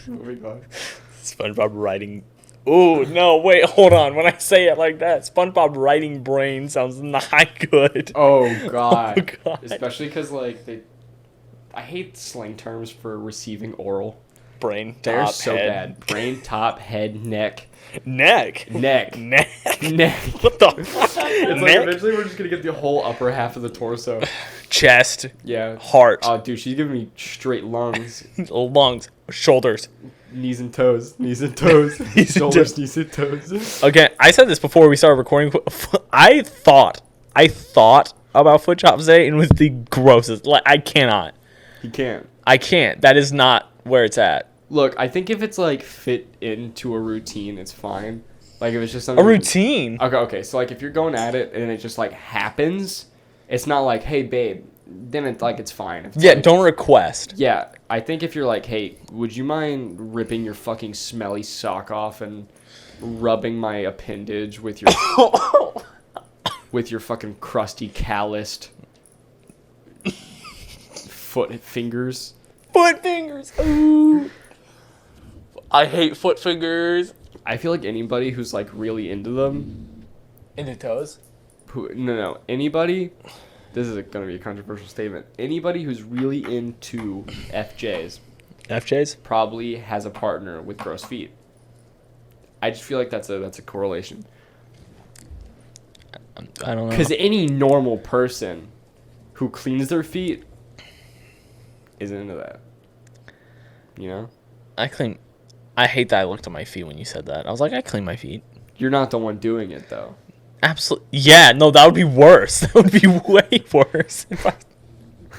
Moving on. SpongeBob riding... Oh, no, wait, hold on. When I say it like that, SpongeBob riding brain sounds not good. Oh god. Oh, God. Especially because like I hate slang terms for receiving oral. Brain, They're top, so head. bad. Brain, top, head, neck, Neck. neck, Neck. neck. What the fuck? It's like Neck? eventually we're just gonna get the whole upper half of the torso. Chest. Yeah. Heart. Oh, dude, she's giving me straight lungs, Lungs. Shoulders. knees and toes, knees and toes, Knees and shoulders, toes. knees and toes. Okay, I said this before we started recording. I thought about foot chops today and it was the grossest. Like, I can't. That is not where it's at. Look, I think if it's like fit into a routine, it's fine. Like if it's just A something. routine. Okay. So like if you're going at it and it just like happens, it's not like, hey babe, then it's like it's fine. It's Yeah, like, don't request. Yeah, I think if you're like, hey, would you mind ripping your fucking smelly sock off and rubbing my appendage with your fucking crusty calloused foot fingers? Foot fingers. Ooh. I hate foot fingers. I feel like anybody who's like really into them, Into toes. anybody. This is gonna be a controversial statement. Anybody who's really into FJs FJs? probably has a partner with gross feet. I just feel like that's a correlation. I don't know. Because any normal person who cleans their feet isn't into that. You know? I hate that I looked at my feet when you said that. I was like, I clean my feet. You're not the one doing it, though. Absolutely. Yeah, no, that would be worse. That would be way worse. If I,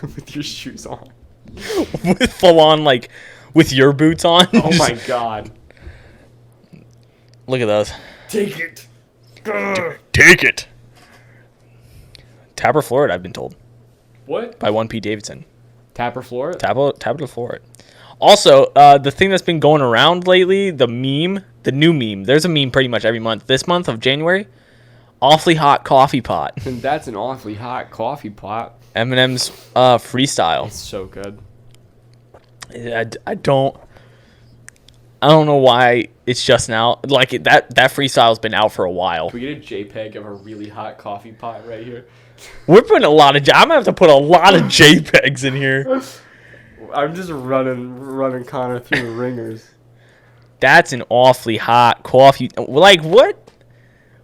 With your shoes on. with full on, like, with your boots on. Oh my god. Look at those. Take it. Take it. Tap or floor it, I've been told. What? By 1P Davidson. Tap or floor it? Tap it or floor it. Also, the thing that's been going around lately, the new meme. There's a meme pretty much every month. This month of January, awfully hot coffee pot. And that's an awfully hot coffee pot. Eminem's freestyle. It's so good. I don't know why it's just now. Like that freestyle's been out for a while. Can we get a JPEG of a really hot coffee pot right here? We're putting a lot of. I'm gonna have to put a lot of JPEGs in here. I'm just running Connor through the ringers. That's an awfully hot coffee. Like what?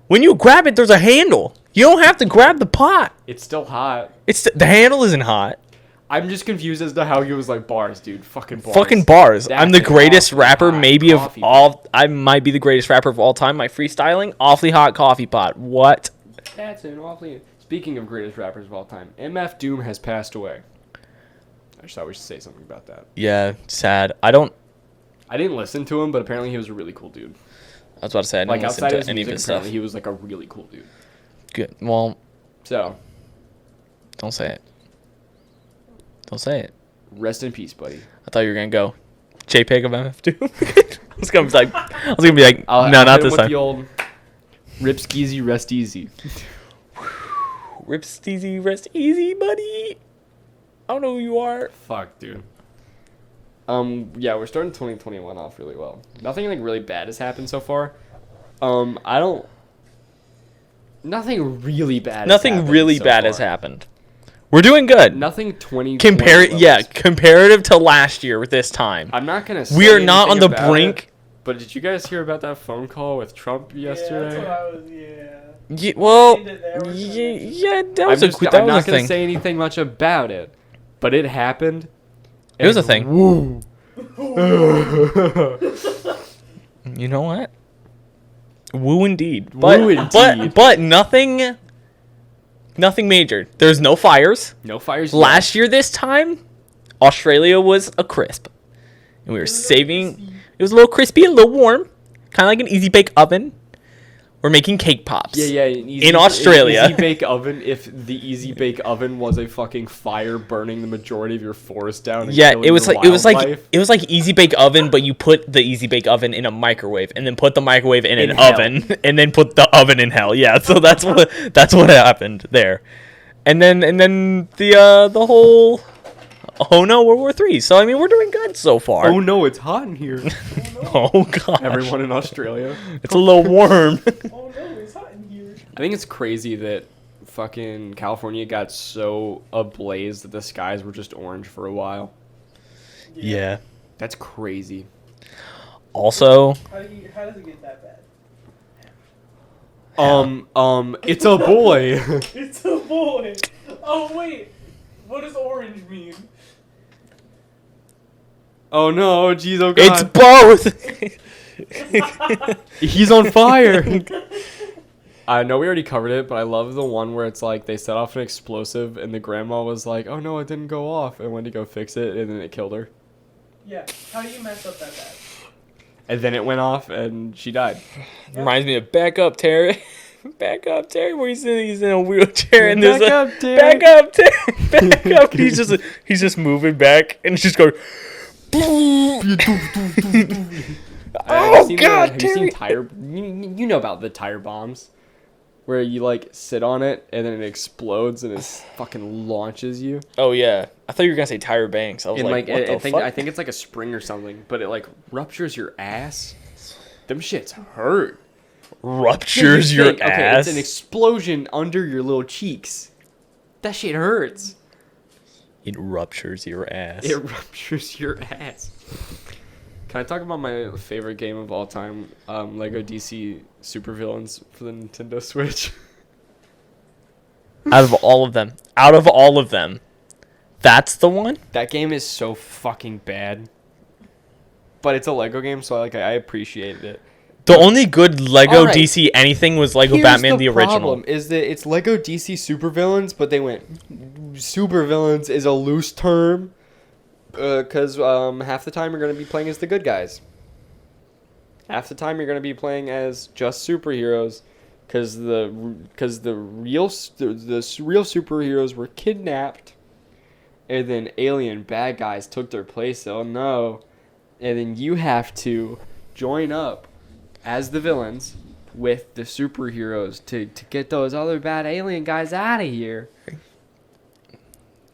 When you grab it, there's a handle. You don't have to grab the pot. It's still hot. The handle isn't hot. I'm just confused as to how he was like bars, dude. Fucking bars. Fucking bars. That's I'm the an greatest awfully rapper, hot maybe of coffee all. I might be the greatest rapper of all time. My freestyling, awfully hot coffee pot. What? That's an awfully. Speaking of greatest rappers of all time, MF Doom has passed away. I just thought we should say something about that. Yeah, sad. I didn't listen to him, but apparently he was a really cool dude. was about to say I didn't Like listen outside to of his any of music, his stuff. apparently he was like a really cool dude. Good. Well, So, don't say it. Don't say it. rest in peace, buddy. I thought you were gonna go JPEG of MF2. I was gonna be like, no, I'll not hit him this with time. the old rip skeezy, rest easy. Rip Steezy, rest easy, buddy. I don't know who you are. Fuck, dude. Yeah, we're starting 2021 off really well. Nothing like really bad has happened so far. Nothing really bad. Nothing really bad has happened. We're doing good. Nothing 20. Comparative to last year with this time. I'm not gonna. We are not on anything the about brink. it, but did you guys hear about that phone call with Trump yesterday? Yeah, that's what I was. Yeah. Yeah, well, Ended there, wasn't it? yeah, that was I'm not a gonna thing. say anything much about it, but it happened. It was a and thing. Woo. You know what? Woo indeed. Woo indeed. But nothing major. There's no fires. No fires. Last year this time, Australia was a crisp. And we were saving. It was a little crispy and a little warm. Kind of like an easy bake oven. We're making cake pops. Yeah. In Australia. Easy bake oven. If the easy bake oven was a fucking fire burning the majority of your forest down. And Yeah, killing it was your like wildlife. easy bake oven, but you put the easy bake oven in a microwave, and then put the microwave in an hell. oven, and then put the oven in hell. Yeah, so that's what happened there, and then the whole World War III. So I mean, we're doing good so far. Oh no, it's hot in here. Oh god, Everyone in Australia. it's a little warm. Oh no, it's hot in here. I think it's crazy that fucking California got so ablaze that the skies were just orange for a while. Yeah. That's crazy. Also, How does it get that bad? It's a boy. It's a boy. Oh wait, what does orange mean? Oh no, jeez, oh it's god. both. He's on fire. I know we already covered it, but I love the one where it's like they set off an explosive and the grandma was like, "Oh no, it didn't go off," and went to go fix it, and then it killed her. Yeah, how do you mess up that bad? And then it went off, and she died. Reminds me of Back Up Terry. Back Up Terry, where he's in a wheelchair and there's Back a up, Terry. back up Terry, back up. He's just moving back and it's just going. Oh God, have you seen Terry. tire? You know about the tire bombs, where you like sit on it and then it explodes and it fucking launches you. Oh yeah, I thought you were gonna say Tyra Banks. I was And like, what the fuck? I think it's like a spring or something, but it like ruptures your ass. Them shits hurt. Ruptures your Okay, ass. it's an explosion under your little cheeks. That shit hurts. It ruptures your ass. It ruptures your ass. Can I talk about my favorite game of all time, Lego DC Supervillains for the Nintendo Switch? Out of all of them, that's the one. That game is so fucking bad. But it's a Lego game, so I appreciated it. The only good Lego Alright. DC anything was Lego Here's Batman the original. problem is that it's Lego DC Supervillains, but they went Supervillains is a loose term because half the time you're going to be playing as the good guys. Half the time you're going to be playing as just superheroes because the real superheroes were kidnapped, and then alien bad guys took their place. Oh no! And then you have to join up as the villains with the superheroes to get those other bad alien guys out of here.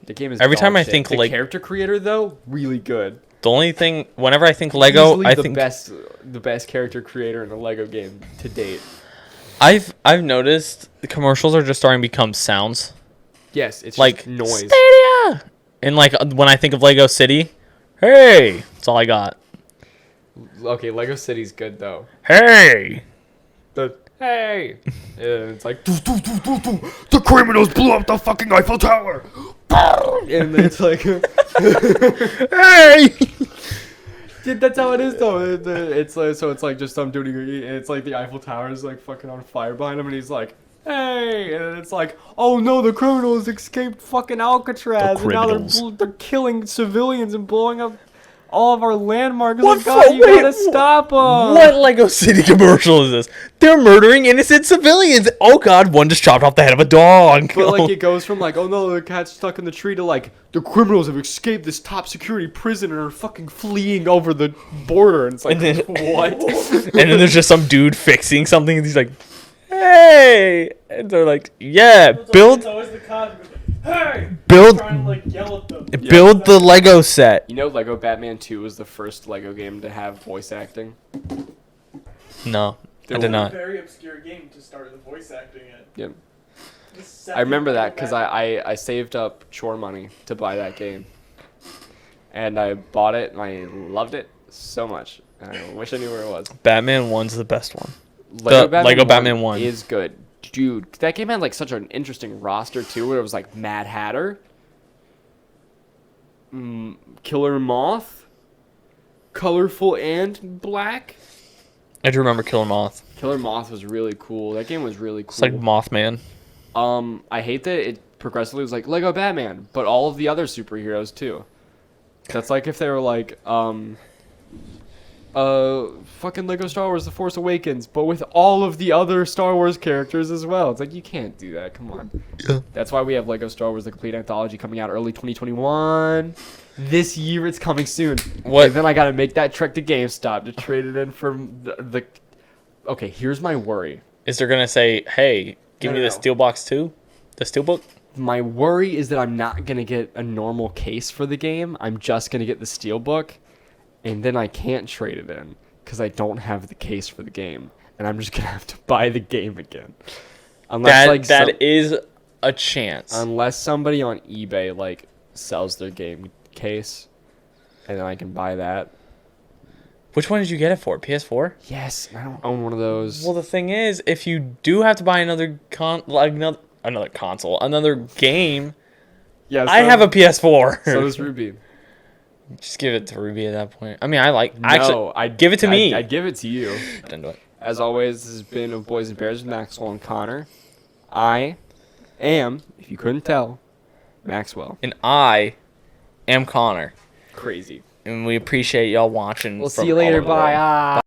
The game is Every dog time I shit. think, the like- character creator though, really good. The only thing, whenever I think Lego, Easily I the think best character creator in a Lego game to date. I've noticed the commercials are just starting to become sounds. Yes, it's Like just noise. Stadia! And like when I think of Lego City, hey, that's all I got. Okay, Lego City's good though. Hey, The hey, and it's like the criminals blew up the fucking Eiffel Tower, and it's like hey. Dude, that's how it is though. It's like so it's like just some dude. It's like the Eiffel Tower is like fucking on fire behind him, and he's like, hey, and it's like, oh no, the criminals escaped fucking Alcatraz, and now they're killing civilians and blowing up all of our landmarks. Like, God, you gotta stop them. What Lego City commercial is this? They're murdering innocent civilians. Oh God, one just chopped off the head of a dog. But like it goes from like, oh no, the cat's stuck in the tree to like, the criminals have escaped this top security prison and are fucking fleeing over the border. And it's like, what? And then there's just some dude fixing something, and he's like, hey, and they're like, yeah, build. It's always the cop. Hey! Build. Trying to like yell at them. Build the Lego set. You know, Lego Batman 2 was the first Lego game to have voice acting. No, I did A not. very obscure game to start the voice acting in. Yep. The I second remember that Lego because Batman- I saved up chore money to buy that game. And I bought it and I loved it so much. And I wish I knew where it was. Batman 1's the best one. Lego Batman 1 is good. Dude, that game had like such an interesting roster too, where it was like Mad Hatter, Killer Moth, Colorful and Black. I do remember Killer Moth. Killer Moth was really cool. That game was really cool. It's like Mothman. I hate that it progressively was like Lego Batman, but all of the other superheroes too. That's like if they were like, fucking Lego Star Wars The Force Awakens, but with all of the other Star Wars characters as well. It's like, you can't do that. Come on. Yeah. That's why we have Lego Star Wars The Complete Anthology coming out early 2021. This year it's coming soon. What? And then I gotta make that trek to GameStop to trade it in for the... Okay, here's my worry. Is they're gonna say, hey, give me the Steelbox 2? The Steelbook? My worry is that I'm not gonna get a normal case for the game. I'm just gonna get the Steelbook. And then I can't trade it in because I don't have the case for the game, and I'm just gonna have to buy the game again. Unless that is a chance. Unless somebody on eBay like sells their game case, and then I can buy that. Which one did you get it for? PS4? Yes, I don't own one of those. Well, the thing is, if you do have to buy another console, another game, yeah, I have a PS4. So does Ruby. Just give it to Ruby at that point. I mean, I'd give it to me. I'd give it to you. Into it. As always, this has been of Boys and Bears with Maxwell and Connor. I am, if you couldn't tell, Maxwell. And I am Connor. Crazy. And we appreciate y'all watching. We'll see you later. Bye.